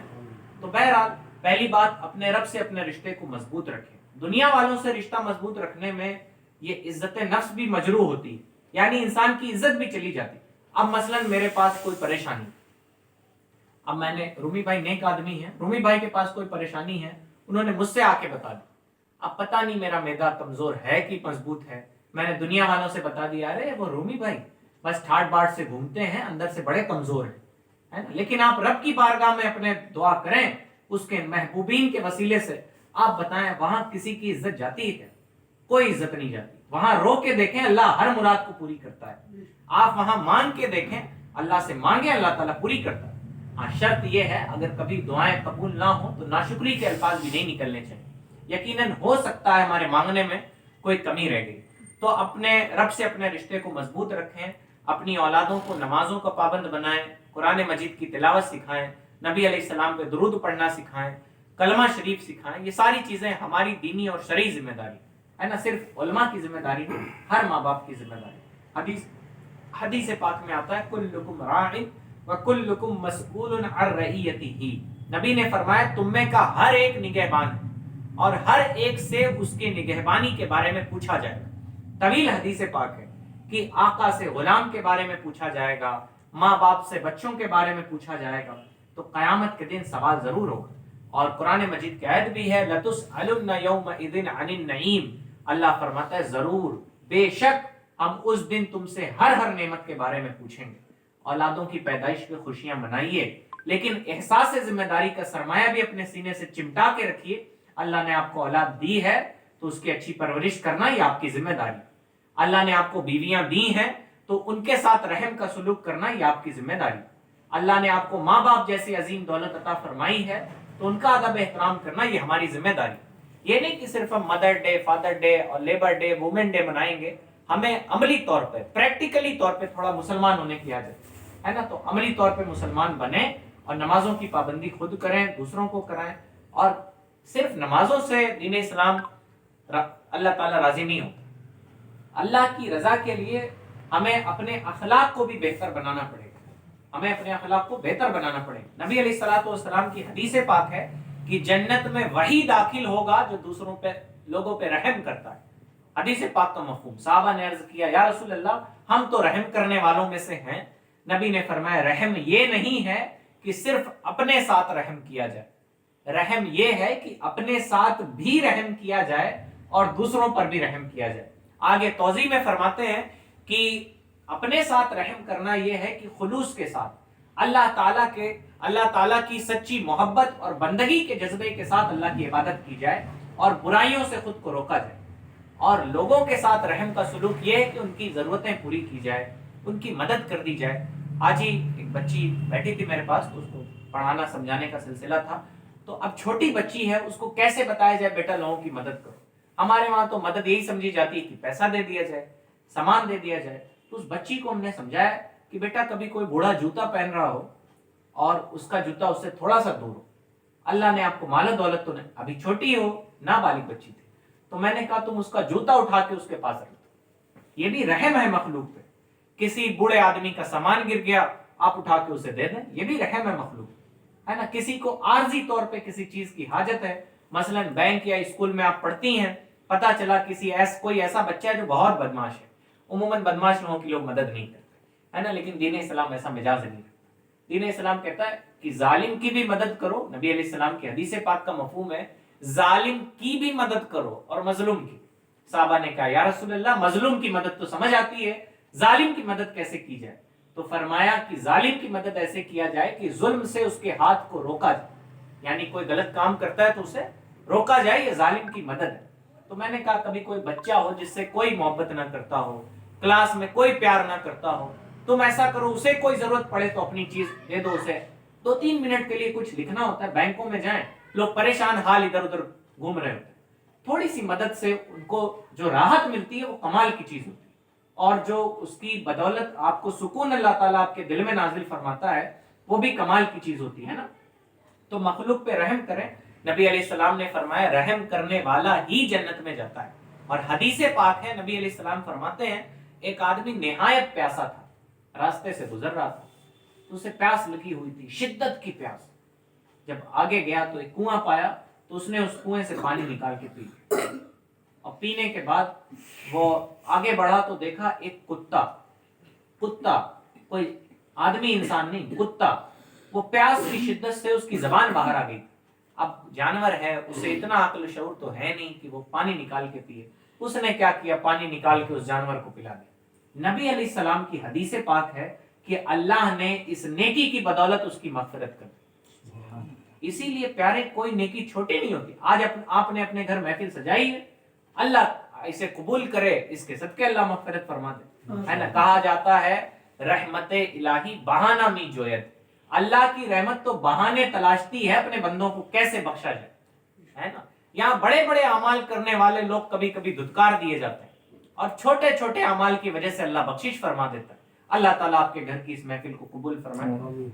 تو بہرحال پہلی بات, اپنے رب سے اپنے رشتے کو مضبوط رکھیں. دنیا والوں سے رشتہ مضبوط رکھنے میں یہ عزت نفس بھی مجروح ہوتی, یعنی انسان کی عزت بھی چلی جاتی. اب مثلا میرے پاس کوئی پریشانی, اب میں نے, رومی بھائی نیک آدمی ہیں, رومی بھائی کے پاس کوئی پریشانی ہے, انہوں نے مجھ سے آ کے بتا دی. اب پتہ نہیں میرا معدہ کمزور ہے کہ مضبوط ہے, میں نے دنیا والوں سے بتا دیا, ارے وہ رومی بھائی بس ٹھاٹ باٹ سے گھومتے ہیں, اندر سے بڑے کمزور ہیں. ہے نا. لیکن آپ رب کی بارگاہ میں اپنے دعا کریں اس کے محبوبین کے وسیلے سے, آپ بتائیں وہاں کسی کی عزت جاتی ہے کیا؟ کوئی عزت نہیں جاتی. وہاں رو کے دیکھیں اللہ ہر مراد کو پوری کرتا ہے. آپ وہاں مانگ کے دیکھیں, اللہ سے مانگیں اللہ تعالیٰ پوری کرتا ہے. ہاں شرط یہ ہے اگر کبھی دعائیں قبول نہ ہو تو ناشکری کے الفاظ بھی نہیں نکلنے چاہیے. یقیناً ہو سکتا ہے ہمارے مانگنے میں کوئی کمی رہ گئی. تو اپنے رب سے اپنے رشتے کو مضبوط رکھیں, اپنی اولادوں کو نمازوں کا پابند بنائیں, قرآن مجید کی تلاوت سکھائیں, نبی علیہ السلام پہ درود پڑھنا سکھائیں, کلمہ شریف سکھائیں. یہ ساری چیزیں ہماری دینی اور شرعی ذمہ داری ہے نا, صرف علماء کی ذمہ داری نہیں, ہر ماں باپ کی ذمہ داری. حدیث پاک میں آتا ہے کلکم راع وکلکم مسئول عن رعیتہ. نبی نے فرمایا تم میں کا ہر ایک نگہبان ہے اور ہر ایک سے اس کے نگہبانی کے بارے میں پوچھا جائے گا. طویل حدیث پاک ہے کہ آقا سے غلام کے بارے میں پوچھا جائے گا, ماں باپ سے بچوں کے بارے میں پوچھا جائے گا. تو قیامت کے دن سوال ضرور ہوگا. اور قرآن مجید کی آیت بھی ہے لَتُسْأَلُنَّ يَوْمَئِذٍ عَنِ النَّعِيمِ. اللہ فرماتا ہے ضرور بے شک ہم اس دن تم سے ہر نعمت کے بارے میں پوچھیں گے. اولادوں کی پیدائش پہ خوشیاں منائیے, لیکن احساس ذمہ داری کا سرمایہ بھی اپنے سینے سے چمٹا کے رکھیے. اللہ نے آپ کو اولاد دی ہے تو اس کی اچھی پرورش کرنا یہ آپ کی ذمہ داری. اللہ نے آپ کو بیویاں دی ہیں تو ان کے ساتھ رحم کا سلوک کرنا یہ آپ کی ذمہ داری. اللہ نے آپ کو ماں باپ جیسی عظیم دولت عطا فرمائی ہے تو ان کا ادب احترام کرنا یہ ہماری ذمہ داری. یہ نہیں کہ صرف ہم مدر ڈے, فادر ڈے اور لیبر ڈے, وومن ڈے منائیں گے. ہمیں عملی طور پہ, پریکٹیکلی طور پہ تھوڑا مسلمان ہونے کی عادت ہے نا, تو عملی طور پہ مسلمان بنیں اور نمازوں کی پابندی خود کریں, دوسروں کو کرائیں. اور صرف نمازوں سے دین اسلام اللہ تعالیٰ راضی نہیں ہوتا. اللہ کی رضا کے لیے ہمیں اپنے اخلاق کو بھی بہتر بنانا پڑے گا. ہمیں اپنے اخلاق کو بہتر بنانا پڑے گا. نبی علیہ الصلوۃ والسلام کی حدیث پاک ہے کہ جنت میں وہی داخل ہوگا جو دوسروں پہ, لوگوں پہ رحم کرتا ہے. حدیث پاک کا مفہوم. صحابہ نے عرض کیا یا رسول اللہ ہم تو رحم کرنے والوں میں سے ہیں. نبی نے فرمایا رحم یہ نہیں ہے کہ صرف اپنے ساتھ رحم کیا جائے, رحم یہ ہے کہ اپنے ساتھ بھی رحم کیا جائے اور دوسروں پر بھی رحم کیا جائے. آگے توضیح میں فرماتے ہیں کہ اپنے ساتھ رحم کرنا یہ ہے کہ خلوص کے ساتھ اللہ تعالیٰ کی سچی محبت اور بندگی کے جذبے کے ساتھ اللہ کی عبادت کی جائے اور برائیوں سے خود کو روکا جائے. اور لوگوں کے ساتھ رحم کا سلوک یہ ہے کہ ان کی ضرورتیں پوری کی جائے, ان کی مدد کر دی جائے. آج ہی ایک بچی بیٹھی تھی میرے پاس, تو اس کو پڑھانا سمجھانے کا سلسلہ تھا. تو اب چھوٹی بچی ہے, اس کو کیسے بتایا جائے بیٹا لوگوں کی مدد کرو. ہمارے وہاں تو مدد یہی سمجھی جاتی ہے کہ پیسہ دے دیا جائے, سامان دے دیا جائے. تو اس بچی کو ہم نے سمجھایا کہ بیٹا کبھی کوئی بوڑھا جوتا پہن رہا ہو اور اس کا جوتا اس سے تھوڑا سا دور ہو, اللہ نے آپ کو مال و دولت تو نہیں, ابھی چھوٹی ہو, نابالغ بچی تھی, تو میں نے کہا تم اس کا جوتا اٹھا کے اس کے پاس رکھ دو. یہ بھی رحم ہے مخلوق پہ. کسی بوڑھے آدمی کا سامان گر گیا, آپ اٹھا کے اسے دے دیں, یہ بھی رحم ہے مخلوق ہے نا. کسی کو عارضی طور پہ کسی چیز کی حاجت ہے, مثلا بینک یا اسکول میں آپ پڑھتی ہیں, پتا چلا کوئی ایسا بچہ ہے جو بہت بدماش ہے. عموماً بدماش لوگوں کی لوگ مدد نہیں کرتے ہے نا, لیکن دین اسلام ایسا مجاز نہیں ہے. دین اسلام کہتا ہے کہ ظالم کی بھی مدد کرو. نبی علیہ السلام کی حدیث پاک کا مفہوم ہے ظالم کی بھی مدد کرو اور مظلوم کی. صحابہ نے کہا یا رسول اللہ مظلوم کی مدد تو سمجھ آتی ہے, ظالم کی مدد کیسے کی جائے؟ تو فرمایا کہ ظالم کی مدد ایسے کیا جائے کہ ظلم سے اس کے ہاتھ کو روکا جائے, یعنی کوئی غلط کام کرتا ہے تو اسے روکا جائے, یہ ظالم کی مدد ہے. تو میں نے کہا کبھی کوئی بچہ ہو جس سے کوئی محبت نہ کرتا ہو, کلاس میں کوئی پیار نہ کرتا ہو, تم ایسا کرو اسے کوئی ضرورت پڑے تو اپنی چیز دے دو اسے. 2-3 منٹ کے لیے کچھ لکھنا ہوتا ہے, بینکوں میں جائیں لوگ پریشان حال ادھر ادھر گھوم رہے ہوتے ہیں, تھوڑی سی مدد سے ان کو جو راحت ملتی ہے وہ کمال کی چیز ہوتی ہے, اور جو اس کی بدولت آپ کو سکون اللہ تعالیٰ آپ کے دل میں نازل فرماتا ہے وہ بھی کمال کی چیز ہوتی ہے نا. تو مخلوق پہ رحم کریں. نبی علیہ السلام نے فرمایا رحم کرنے والا ہی جنت میں جاتا ہے. اور حدیث پاک ہے, نبی علیہ السلام فرماتے ہیں ایک آدمی نہایت پیاسا تھا, راستے سے گزر رہا تھا, تو اسے پیاس لگی ہوئی تھی, شدت کی پیاس. جب آگے گیا تو ایک کنواں پایا, تو اس نے اس کنویں سے پانی نکال کے پی, اور پینے کے بعد وہ آگے بڑھا تو دیکھا ایک کتا, کوئی آدمی انسان نہیں, کتا, وہ پیاس کی شدت سے اس کی زبان باہر آ گئی. اب جانور ہے, اسے اتنا عقل و شعور تو ہے نہیں کہ وہ پانی نکال کے پیے. اس نے کیا کیا, پانی نکال کے اس جانور کو پلا دیا. نبی علیہ السلام کی حدیث پاک ہے کہ اللہ نے اس نیکی کی بدولت اس کی مغفرت کر دی۔ اسی لیے پیارے کوئی نیکی چھوٹی نہیں ہوتی۔ آج آپ نے اپنے گھر محفل سجائی ہے، اللہ اسے قبول کرے، اس کے صدقے اللہ مغفرت فرما دے، ہے نا۔ کہا جاتا ہے رحمت الہی بہانہ می جویت، اللہ کی رحمت تو بہانے تلاشتی ہے اپنے بندوں کو کیسے بخشا جائے، ہے نا۔ یہاں بڑے بڑے اعمال کرنے والے لوگ کبھی کبھی دھتکار دیے جاتے ہیں، اور چھوٹے چھوٹے اعمال کی وجہ سے اللہ بخشش فرما دیتا ہے۔ اللہ تعالیٰ آپ کے گھر کی اس محفل کو قبول فرمائے۔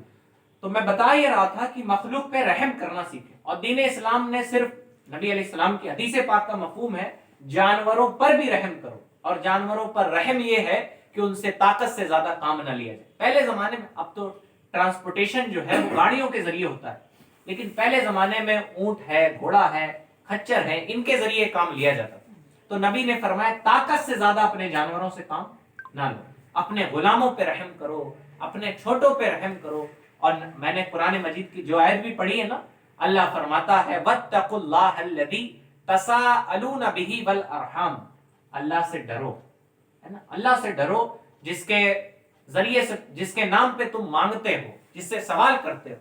تو میں بتا یہ رہا تھا کہ مخلوق پہ رحم کرنا سیکھیں، اور دین اسلام نے صرف نبی علیہ السلام کی حدیث پاک کا مفہوم ہے جانوروں پر بھی رحم کرو، اور جانوروں پر رحم یہ ہے کہ ان سے طاقت سے زیادہ کام نہ لیا جائے۔ پہلے زمانے میں، اب تو ٹرانسپورٹیشن جو ہے وہ گاڑیوں کے ذریعے ہوتا ہے، لیکن پہلے زمانے میں اونٹ ہے، گھوڑا ہے، کھچر ہے، ان کے ذریعے کام لیا جاتا تھا۔ تو نبی نے فرمایا طاقت سے زیادہ اپنے جانوروں سے کام نہ لو، اپنے غلاموں پہ رحم کرو، اپنے چھوٹوں پہ رحم کرو۔ اور میں نے قرآن مجید کی جو آیت بھی پڑھی ہے نا، اللہ فرماتا ہے وَاتَّقُوا اللَّهَ الَّذِي تَسَاءَلُونَ بِهِ وَالْأَرْحَامَ، اللہ سے ڈرو، ہے نا، اللہ سے ڈرو جس کے ذریعے سے، جس کے نام پہ تم مانگتے ہو، جس سے سوال کرتے ہو،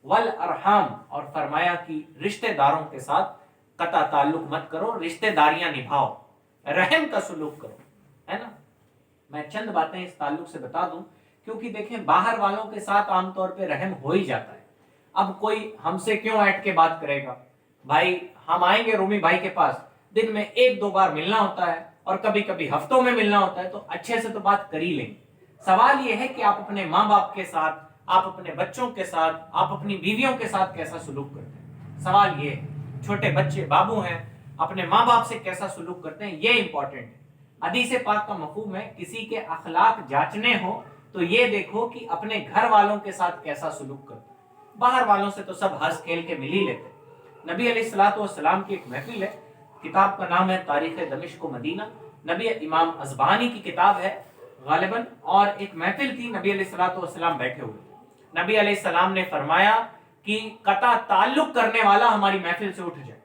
والارحام، اور فرمایا کہ رشتہ داروں کے ساتھ قطع تعلق مت کرو، رشتہ داریاں نبھاؤ، رحم کا سلوک کرو، ہے نا۔ میں چند باتیں اس تعلق سے بتا دوں، کیونکہ دیکھیں باہر والوں کے ساتھ عام طور پہ رحم ہو ہی جاتا ہے۔ اب کوئی ہم سے کیوں ایٹ کے بات کرے گا؟ بھائی ہم آئیں گے رومی بھائی کے پاس، دن میں 1-2 بار ملنا ہوتا ہے، اور کبھی کبھی ہفتوں میں ملنا ہوتا ہے، تو اچھے سے تو بات کر ہی لیں گے۔ سوال یہ ہے کہ آپ اپنے ماں باپ کے ساتھ، آپ اپنے بچوں کے ساتھ، آپ اپنی بیویوں کے ساتھ کیسا سلوک کرتے ہیں؟ سوال یہ ہے، چھوٹے بچے بابو ہیں، اپنے ماں باپ سے کیسا سلوک کرتے ہیں، یہ امپورٹنٹ ہے۔ حدیث پاک کا مفہوم ہے کسی کے اخلاق جانچنے ہو تو یہ دیکھو کہ اپنے گھر والوں کے ساتھ کیسا سلوک کرتے ہیں۔ باہر والوں سے تو سب ہنس کھیل کے مل ہی لیتے ہیں۔ نبی علیہ الصلوۃ والسلام کی ایک محفل ہے، کتاب کا نام ہے تاریخ دمشق و مدینہ، نبی امام ازبہانی کی کتاب ہے غالباً، اور ایک محفل تھی، نبی علیہ الصلوۃ والسلام بیٹھے ہوئے، نبی علیہ السلام نے فرمایا کہ قطع تعلق کرنے والا ہماری محفل سے اٹھ جائے،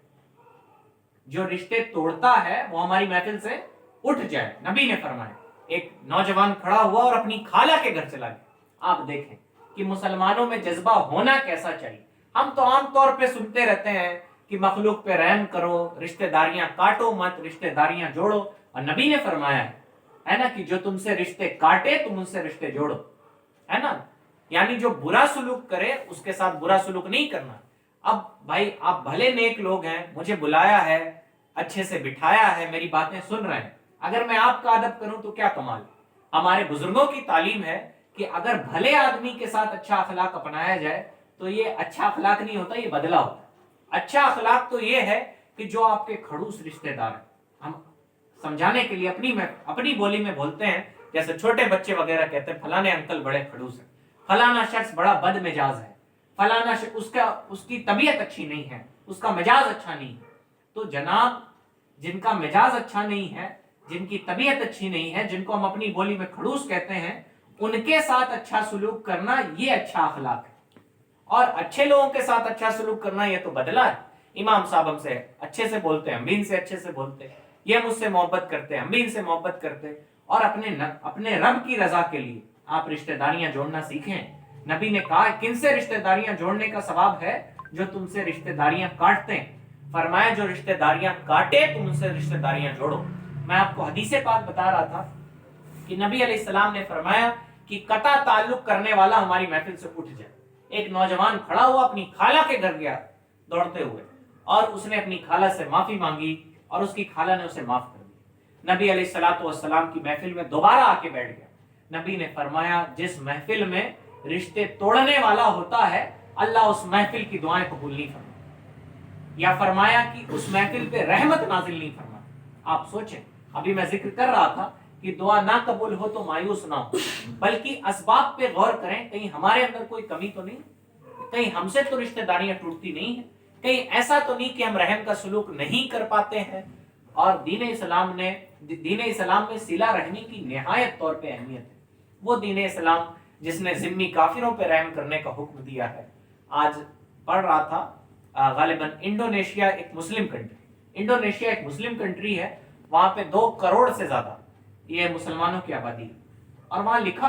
جو رشتے توڑتا ہے وہ ہماری محفل سے اٹھ جائے۔ نبی نے فرمایا، ایک نوجوان کھڑا ہوا اور اپنی خالہ کے گھر چلا گیا۔ آپ دیکھیں کہ مسلمانوں میں جذبہ ہونا کیسا چاہیے۔ ہم تو عام طور پہ سنتے رہتے ہیں کہ مخلوق پہ رحم کرو، رشتہ داریاں کاٹو مت، رشتہ داریاں جوڑو، اور نبی نے فرمایا ہے نا کہ جو تم سے رشتے کاٹے تم ان سے رشتے جوڑو، ہے نا، یعنی جو برا سلوک کرے اس کے ساتھ برا سلوک نہیں کرنا۔ اب بھائی آپ بھلے نیک لوگ ہیں، مجھے بلایا ہے، اچھے سے بٹھایا ہے، میری باتیں سن رہے ہیں، اگر میں آپ کا ادب کروں تو کیا کمال۔ ہمارے بزرگوں کی تعلیم ہے کہ اگر بھلے آدمی کے ساتھ اچھا اخلاق اپنایا جائے تو یہ اچھا اخلاق نہیں ہوتا، یہ بدلہ ہوتا ہے۔ اچھا اخلاق تو یہ ہے کہ جو آپ کے کھڑوس رشتہ دار ہیں، ہم سمجھانے کے لیے اپنی بولی میں بولتے ہیں، جیسے چھوٹے بچے وغیرہ کہتے ہیں فلانے انکل بڑے کھڑوس ہیں، فلانا شخص بڑا بد مزاج ہے، فلانا اس کی طبیعت اچھی نہیں ہے، اس کا مزاج اچھا نہیں ہے۔ تو جناب جن کا مزاج اچھا نہیں ہے، جن کی طبیعت اچھی نہیں ہے، جن کو ہم اپنی بولی میں کھڑوس کہتے ہیں، ان کے ساتھ اچھا سلوک کرنا یہ اچھا اخلاق ہے، اور اچھے لوگوں کے ساتھ اچھا سلوک کرنا یہ تو بدلہ ہے۔ امام صاحب ہم سے اچھے سے بولتے ہیں، ہم بھی ان سے اچھے سے بولتے ہیں، یہ مجھ سے محبت کرتے ہیں، ہم بھی ان سے محبت کرتے ہیں، اور اپنے رب کی رضا کے لیے آپ رشتہ داریاں جوڑنا سیکھیں۔ نبی نے کہا کن سے رشتہ داریاں جوڑنے کا ثواب ہے؟ جو تم سے رشتہ داریاں کاٹتے ہیں۔ فرمایا جو رشتہ داریاں کاٹے تم ان سے رشتہ داریاں جوڑو۔ میں آپ کو حدیث پاک بتا رہا تھا کہ نبی علیہ السلام نے فرمایا کہ قطع تعلق کرنے والا ہماری محفل سے اٹھ جائے۔ ایک نوجوان کھڑا ہوا، اپنی خالہ کے گھر گیا دوڑتے ہوئے، اور اس نے اپنی خالہ سے معافی مانگی، اور اس کی خالہ نے اسے معاف کر دیا۔ نبی علیہ الصلوۃ والسلام کی محفل میں دوبارہ آ کے بیٹھ گیا۔ نبی نے فرمایا جس محفل میں رشتے توڑنے والا ہوتا ہے اللہ اس محفل کی دعائیں قبول نہیں فرماتا، یا فرمایا کہ اس محفل پہ رحمت نازل نہیں فرماتا۔ آپ سوچیں، ابھی میں ذکر کر رہا تھا کہ دعا نہ قبول ہو تو مایوس نہ ہو، بلکہ اسباب پہ غور کریں، کہیں ہمارے اندر کوئی کمی تو نہیں، کہیں ہم سے تو رشتہ داریاں ٹوٹتی نہیں ہیں، کہیں ایسا تو نہیں کہ ہم رحم کا سلوک نہیں کر پاتے ہیں۔ اور دین اسلام میں صلہ رحمی کی نہایت طور پہ اہمیت ہے۔ وہ دین اسلام جس نے ذمی کافروں پہ رحم کرنے کا حکم دیا ہے۔ آج پڑھ رہا تھا غالباً انڈونیشیا ایک مسلم کنٹری ہے، وہاں پہ 2 کروڑ سے زیادہ یہ مسلمانوں کی آبادی ہے، اور وہاں لکھا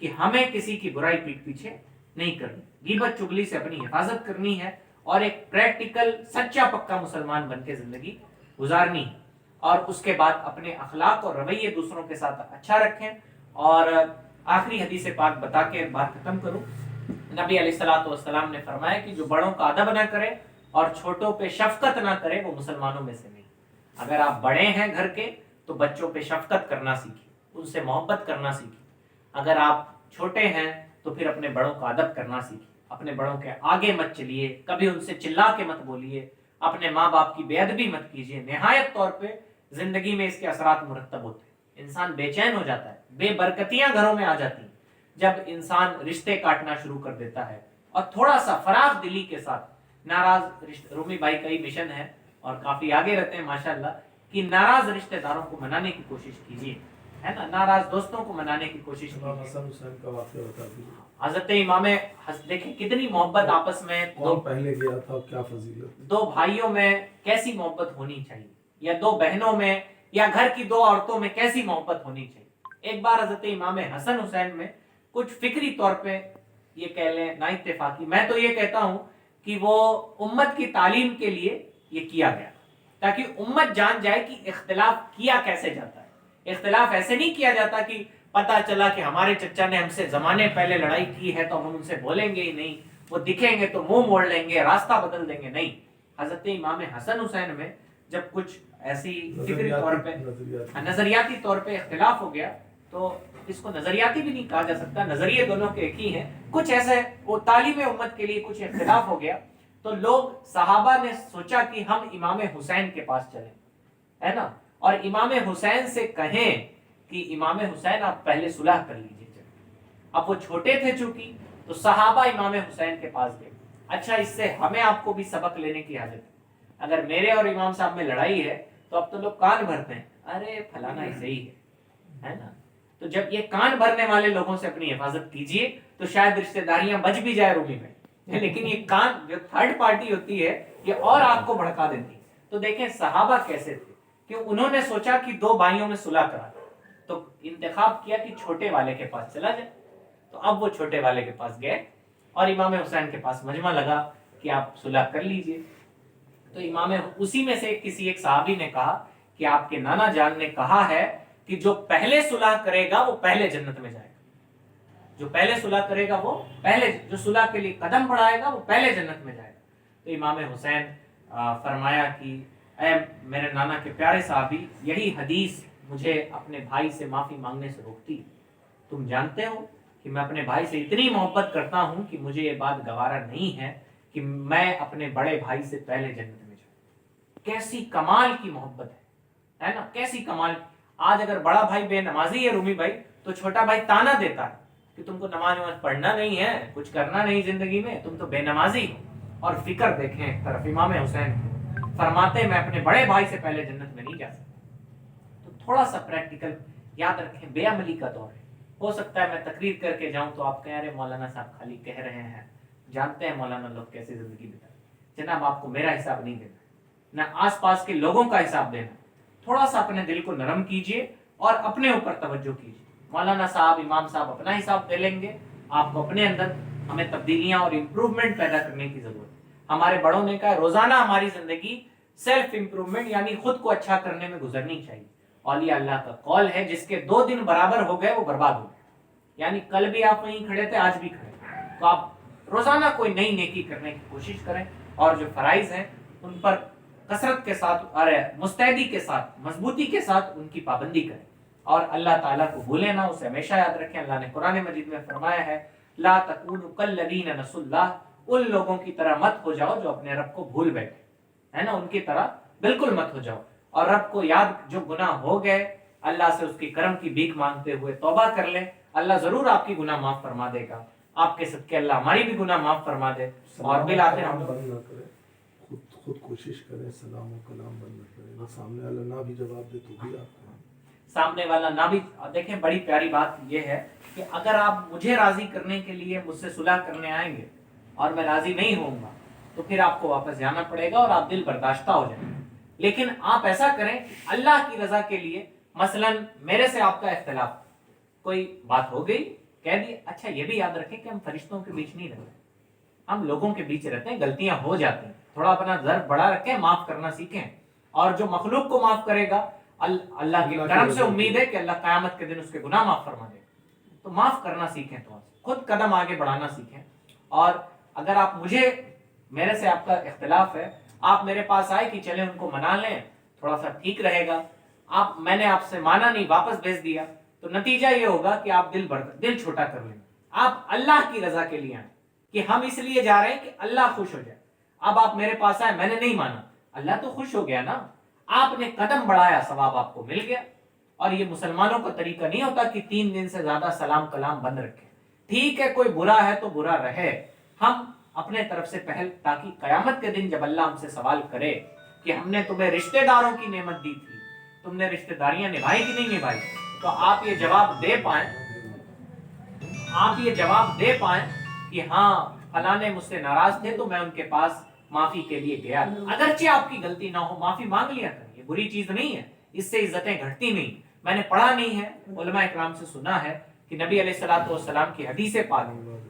کہ ہمیں کسی کی برائی پیٹ پیچھے نہیں کرنی, غیبت چگلی سے اپنی حفاظت کرنی ہے اور ایک پریکٹیکل سچا پکا مسلمان بن کے زندگی گزارنی ہے, اور اس کے بعد اپنے اخلاق اور رویے دوسروں کے ساتھ اچھا رکھیں. اور آخری حدیث پاک بتا کے بات ختم کروں. نبی علیہ الصلوۃ والسلام نے فرمایا کہ جو بڑوں کا ادب نہ کرے اور چھوٹوں پہ شفقت نہ کرے وہ مسلمانوں میں سے نہیں. اگر آپ بڑے ہیں گھر کے تو بچوں پہ شفقت کرنا سیکھیں, ان سے محبت کرنا سیکھیں. اگر آپ چھوٹے ہیں تو پھر اپنے بڑوں کا ادب کرنا سیکھیں, اپنے بڑوں کے آگے مت چلیے, کبھی ان سے چلا کے مت بولیے, اپنے ماں باپ کی بے ادبی مت کیجیے. نہایت طور پہ زندگی میں اس کے اثرات مرتب ہوتے ہیں, انسان بے چین ہو جاتا ہے, بے برکتیاں گھروں میں آ جاتی ہیں جب انسان رشتے کاٹنا شروع کر دیتا ہے. اور تھوڑا سا فراخ دلی کے ساتھ ناراض رومی بھائی کا ہی مشن ہے اور کافی آگے رہتے ہیں ماشاءاللہ, کہ ناراض رشتہ داروں کو منانے کی کوشش کیجیے, ہے نا, ناراض دوستوں کو منانے کی کوشش امام کیجیے. حسن حسین کا واقعہ بتا دیجیے. حضرت امام دیکھیں کتنی محبت آپس میں, کون پہلے گیا تھا, کیا فضیلت, دو بھائیوں میں کیسی محبت ہونی چاہیے, یا دو بہنوں میں یا گھر کی دو عورتوں میں کیسی محبت ہونی چاہیے. ایک بار حضرت امام حسن حسین میں کچھ فکری طور پہ یہ کہہ لیں نا اتفاقی, میں تو یہ کہتا ہوں کہ وہ امت کی تعلیم کے لیے یہ کیا گیا تاکہ امت جان جائے کہ اختلاف کیا کیسے جاتا ہے. اختلاف ایسے نہیں کیا جاتا کہ پتا چلا کہ ہمارے چچا نے ہم سے زمانے پہلے لڑائی کی ہے تو ہم ان سے بولیں گے ہی نہیں, وہ دکھیں گے تو منہ موڑ لیں گے, راستہ بدل دیں گے. نہیں, حضرت امام حسن حسین میں جب کچھ ایسی فکری طور پہ نظریاتی طور پہ اختلاف ہو گیا, تو اس کو نظریاتی بھی نہیں کہا جا سکتا, نظریے دونوں کے ایک ہی ہیں, کچھ ایسے وہ تعلیم امت کے لیے کچھ اختلاف ہو گیا, تو لوگ صحابہ نے سوچا کہ ہم امام حسین کے پاس چلیں, ہے نا, اور امام حسین سے کہیں کہ امام حسین آپ پہلے صلح کر لیجیے. اب وہ چھوٹے تھے چونکہ, تو صحابہ امام حسین کے پاس گئے. اچھا, اس سے ہمیں آپ کو بھی سبق لینے کی حاجت ہے. اگر میرے اور امام صاحب میں لڑائی ہے تو اب تو لوگ کان بھرتے ہیں, ارے فلانا ہی صحیح ہے نا. تو جب یہ کان بھرنے والے لوگوں سے اپنی حفاظت کیجیے تو شاید رشتہ داریاں بچ بھی جائے رومی میں, لیکن یہ کان جو تھرڈ پارٹی ہوتی ہے یہ اور آپ کو بھڑکا دیتی ہے. تو دیکھیں صحابہ کیسے تھے کہ انہوں نے سوچا کہ دو بھائیوں میں صلح کرا, تو انتخاب کیا کہ چھوٹے والے کے پاس چلا جائے. تو اب وہ چھوٹے والے کے پاس گئے اور امام حسین کے پاس مجمع لگا کہ آپ صلح کر لیجئے. تو امام اسی میں سے کسی ایک صحابی نے کہا کہ آپ کے نانا جان نے کہا ہے کہ جو پہلے صلح کرے گا وہ پہلے جنت میں جائے گا, جو پہلے صلح کرے گا وہ پہلے, جو صلح کے لیے قدم بڑھائے گا وہ پہلے جنت میں جائے گا. تو امام حسین فرمایا کہ اے میرے نانا کے پیارے صحابی, یہی حدیث مجھے اپنے بھائی سے معافی مانگنے سے روکتی. تم جانتے ہو کہ میں اپنے بھائی سے اتنی محبت کرتا ہوں کہ مجھے یہ بات گوارا نہیں ہے کہ میں اپنے بڑے بھائی سے پہلے جنت میں جاؤں. کیسی کمال کی محبت ہے نا, کیسی کمال. آج اگر بڑا بھائی بے نمازی ہے رومی بھائی, تو چھوٹا بھائی تانا دیتا ہے کہ تم کو نماز پڑھنا نہیں ہے, کچھ کرنا نہیں زندگی میں, تم تو بے نمازی ہو. اور فکر دیکھیں ایک طرف امام حسین فرماتے میں اپنے بڑے بھائی سے پہلے جنت میں نہیں جا سکتا. تو تھوڑا سا پریکٹیکل یاد رکھیں, بے عملی کا دور ہے. ہو سکتا ہے میں تقریر کر کے جاؤں تو آپ کہہ رہے مولانا صاحب خالی کہہ رہے ہیں, جانتے ہیں مولانا لوگ کیسے زندگی بتائیں. جناب آپ کو میرا حساب نہیں دینا, نہ آس پاس کے لوگوں کا حساب دینا. تھوڑا سا اپنے دل کو نرم کیجئے اور اپنے اوپر توجہ کیجئے. مولانا صاحب امام صاحب اپنا حساب دے لیں گے, آپ کو اپنے اندر ہمیں تبدیلیاں اور امپروومنٹ پیدا کرنے کی ضرورت ہے. ہمارے بڑوں نے کہا روزانہ ہماری زندگی سیلف امپروومنٹ یعنی خود کو اچھا کرنے میں گزرنی چاہیے. اولیاء اللہ کا قول ہے جس کے 2 دن برابر ہو گئے وہ برباد ہو گئے. یعنی کل بھی آپ وہیں کھڑے تھے, آج بھی کھڑے, تو آپ روزانہ کوئی نئی نیکی کرنے کی کوشش کریں اور جو فرائض ہیں ان پر کثرت کے ساتھ اور مستعدی کے ساتھ, مضبوطی کے ساتھ ان کی پابندی کریں. اور اللہ تعالیٰ کو بھولیں نہ, اسے ہمیشہ یاد رکھیں. اللہ نے قرآن مجید میں فرمایا ہے لا تکونوا کالذین نسوا اللہ, ان لوگوں کی طرح مت ہو جاؤ جو اپنے رب کو بھول بیٹھے, ہے نا, ان کی طرح بالکل مت ہو جاؤ. اور رب کو یاد, جو گناہ ہو گئے اللہ سے اس کی کرم کی بھیک مانگتے ہوئے توبہ کر لیں, اللہ ضرور آپ کی گناہ معاف فرما دے گا. آپ کے صدقے اللہ ہماری بھی گناہ معاف فرما دے. اور بالآخر ہم بند نہ کریں, خود کوشش کریں, سلام و کلام بند نہ کریں. وہ سامنے والا نہ بھی جواب دے تو بھی آپ سامنے والا نہ بھی. دیکھیں بڑی پیاری بات یہ ہے کہ اگر آپ مجھے راضی کرنے کے لیے مجھ سے صلح کرنے آئیں گے اور میں راضی نہیں ہوں گا تو پھر آپ کو واپس جانا پڑے گا اور آپ دل برداشتہ ہو جائیں گے. لیکن آپ ایسا کریں اللہ کی رضا کے لیے, مثلا میرے سے آپ کا اختلاف, کوئی بات ہو گئی, کہہ دیا. اچھا یہ بھی یاد رکھیں کہ ہم فرشتوں کے بیچ نہیں رہتے, ہم لوگوں کے بیچ رہتے ہیں, غلطیاں ہو جاتی ہیں, تھوڑا اپنا ضرب بڑا رکھیں, معاف کرنا سیکھیں. اور جو مخلوق کو معاف کرے گا اللہ کے کرم سے امید ہے کہ اللہ قیامت کے دن اس کے گناہ معاف فرما دے. تو معاف کرنا سیکھیں, تو خود قدم آگے بڑھانا سیکھیں. اور اگر آپ میرے سے آپ کا اختلاف ہے, آپ میرے پاس آئے کہ چلیں ان کو منا لیں, تھوڑا سا ٹھیک رہے گا. میں نے آپ سے مانا نہیں, واپس بھیج دیا, تو نتیجہ یہ ہوگا کہ آپ دل چھوٹا کر لیں. آپ اللہ کی رضا کے لیے آئیں کہ ہم اس لیے جا رہے ہیں کہ اللہ خوش ہو جائے. اب آپ میرے پاس آئے, میں نے نہیں مانا, اللہ تو خوش ہو گیا نا, آپ نے قدم بڑھایا, ثواب آپ کو مل گیا. اور یہ مسلمانوں کا طریقہ نہیں ہوتا کہ 3 دن سے زیادہ سلام کلام بند رکھیں. ٹھیک ہے کوئی برا ہے تو برا رہے, ہم اپنے طرف سے پہل, تاکہ قیامت کے دن جب اللہ ہم سے سوال کرے کہ ہم نے تمہیں رشتہ داروں کی نعمت دی تھی, تم نے رشتہ داریاں نبھائی کہ نہیں نبھائی, تو آپ یہ جواب دے پائیں کہ ہاں فلاں مجھ سے ناراض تھے تو میں ان کے پاس معافی کے لیے گیا. اگرچہ آپ کی غلطی نہ ہو, معافی مانگ لیا کریں, یہ بری چیز نہیں ہے, اس سے عزتیں گھٹتی نہیں. میں نے پڑھا نہیں ہے, علماء اکرام سے سنا ہے کہ نبی علیہ الصلوۃ والسلام کی حدیث پاک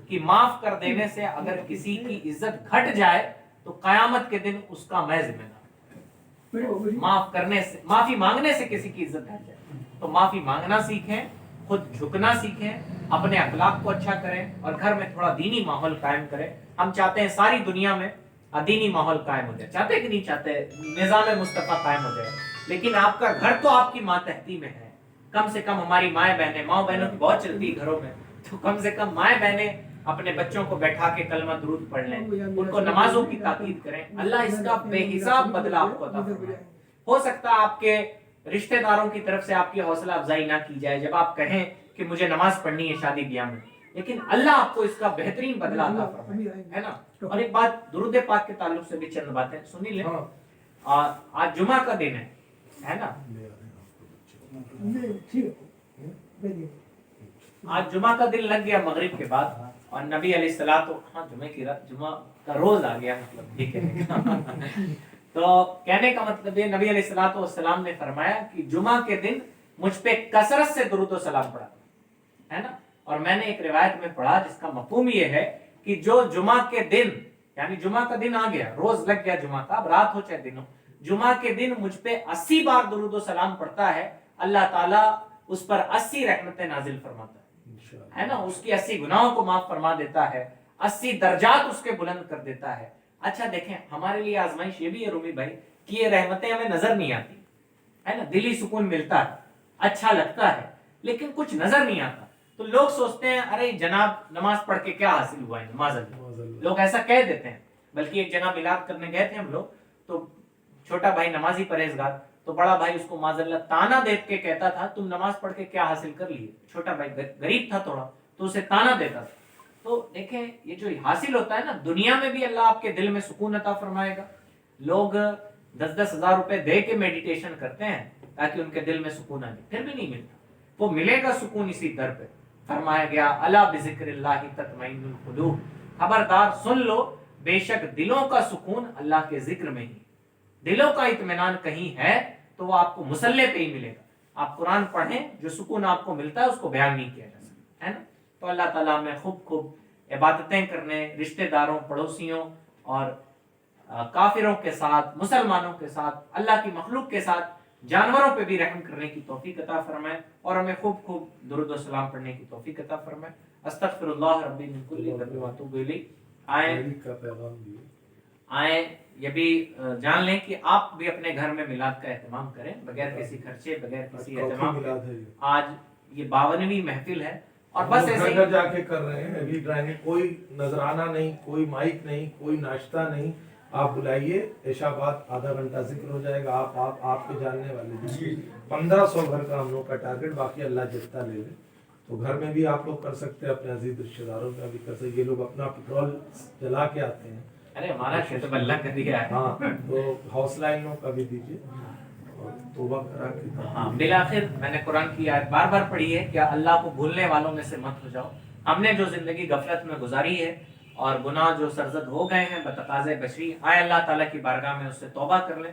کہ معاف کر دینے سے اگر کسی کی عزت گھٹ جائے تو قیامت کے دن اس کا میں ذمہ دار. معافی مانگنے سے کسی کی عزت گھٹ جائے تو معافی مانگنا سیکھیں, خود جھکنا سیکھیں, اپنے اخلاق کو اچھا کریں, اور گھر میں تھوڑا دینی ماحول قائم کریں. ہم چاہتے ہیں ساری دنیا میں دینی ماحول قائم ہو جائے, چاہتے کہ نہیں چاہتے, نظام مصطفیٰ قائم ہو جائے, لیکن آپ کا گھر تو آپ کی ماتحتی میں ہے. کم سے کم ہماری مائیں بہنوں کی بہت چلتی ہے گھروں میں, تو کم سے کم مائیں بہنیں اپنے بچوں کو بیٹھا کے کلمہ درود پڑھ لیں, ان کو نمازوں کی تاکید کریں. اللہ اس کا بے حساب بدلہ آپ کو عطا فرمائے. ہو سکتا ہے آپ کے رشتہ داروں کی طرف سے آپ کی حوصلہ افزائی نہ کی جائے جب آپ کہیں کہ مجھے نماز پڑھنی ہے شادی بیاہ میں, لیکن اللہ آپ کو اس کا بہترین بدلہ عطا فرمائے, ہے نا. اور ایک بات درود پاک کے تعلق سے بھی چند باتیں سنی لیں. آج جمعہ کا دن ہے نا, آج جمعہ کا دن لگ گیا مغرب کے بعد, اور نبی علیہ السلام جمعہ کا روز آ گیا, مطلب ٹھیک ہے. تو کہنے کا مطلب یہ, نبی علیہ السلام نے فرمایا کہ جمعہ کے دن مجھ پہ کثرت سے درود و سلام پڑھا, ہے نا. اور میں نے ایک روایت میں پڑھا جس کا مفہوم یہ ہے کہ جو جمعہ کے دن, یعنی جمعہ کا دن آ گیا, روز لگ گیا جمعہ کا, اب رات ہو چاہے دن ہو, جمعہ کے دن مجھ پہ 80 بار درود و سلام پڑھتا ہے, اللہ تعالیٰ اس پر 80 رحمتیں نازل فرماتا ہے نا, اس کی 80 گناہوں کو معاف فرما دیتا ہے, 80 درجات اس کے بلند کر دیتا ہے. اچھا دیکھیں, ہمارے لیے آزمائش یہ بھی ہے رومی بھائی کہ یہ رحمتیں ہمیں نظر نہیں آتی, ہے نا, دلی سکون ملتا ہے, اچھا لگتا ہے, لیکن کچھ نظر نہیں آتا. تو لوگ سوچتے ہیں ارے جناب نماز پڑھ کے کیا حاصل ہوا ہے, نماز اللہ, لوگ ایسا کہہ دیتے ہیں. بلکہ ایک جناب میلاد کرنے گئے تھے ہم لوگ, تو چھوٹا بھائی نمازی پرہیزگار, تو بڑا بھائی اس کو معاذ اللہ تانا دیکھ کے کہتا تھا تم نماز پڑھ کے کیا حاصل کر لیے. چھوٹا بھائی غریب تھا تھوڑا, تو اسے تانا دیتا تھا. تو دیکھیں یہ جو حاصل ہوتا ہے نا, دنیا میں بھی اللہ آپ کے دل میں سکون عطا فرمائے گا. لوگ 10-10 ہزار روپے دے کے میڈیٹیشن کرتے ہیں تاکہ ان کے دل میں سکون آئے, پھر بھی نہیں ملتا. وہ ملے گا سکون اسی در پہ. فرمایا گیا الا بذکر اللہ تطمئن القلوب, خبردار سن لو بے شک دلوں کا سکون اللہ کے ذکر میں ہی. دلوں کا اطمینان کہیں ہے تو وہ آپ کو مصلی پہ ہی ملے گا. آپ قرآن پڑھیں, جو سکون آپ کو ملتا ہے اس کو بیان نہیں کیا جا سکتا, ہے نا. تو اللہ تعالیٰ میں خوب عبادتیں کرنے, رشتہ داروں, پڑوسیوں اور کافروں کے ساتھ, مسلمانوں کے ساتھ, اللہ کی مخلوق کے ساتھ, جانوروں پہ بھی رحم کرنے کی توفیق عطا فرمائے, اور ہمیں خوب درود و سلام پڑھنے کی توفیق عطا فرمائے. استغفر اللہ ربی من کل ذنب و اتوب الیہ. آئیں یہ بھی جان لیں کہ آپ بھی اپنے گھر میں میلاد کا اہتمام کریں بغیر کسی خرچے, بغیر کسی اہتمام. آج یہ 52ویں محفل ہے, اور بس ایسے گھر جا کے کر رہے ہیں ابھی ڈرائنگ, کوئی نذرانہ نہیں, کوئی مائک نہیں, کوئی ناشتہ نہیں. آپ بلائیے, عشاء بعد آدھا گھنٹہ ذکر ہو جائے گا. آپ کے جاننے والے 1500 گھر کا ہم لوگ کا ٹارگیٹ, باقی اللہ جتنا لے لے. تو گھر میں بھی آپ لوگ کر سکتے ہیں, اپنے عزیز رشتہ داروں میں بھی کر سکتے. یہ لوگ اپنا پیٹرول جلا کے آتے ہیں, ارے ہمارا شتب اللہ کر دیا ہے. ہاں, تو حوصلہ ان لوگوں کا بھی دیجیے, اور توبہ کرا کے. ہاں, بالآخر میں نے قرآن کی آیت بار بار پڑھی ہے, کیا اللہ کو بھولنے والوں میں سے مت ہو جاؤ. ہم نے جو زندگی غفلت میں گزاری ہے اور گناہ جو سرزد ہو گئے ہیں بتقاضے بشری, آئے اللہ تعالیٰ کی بارگاہ میں اس سے توبہ کر لیں,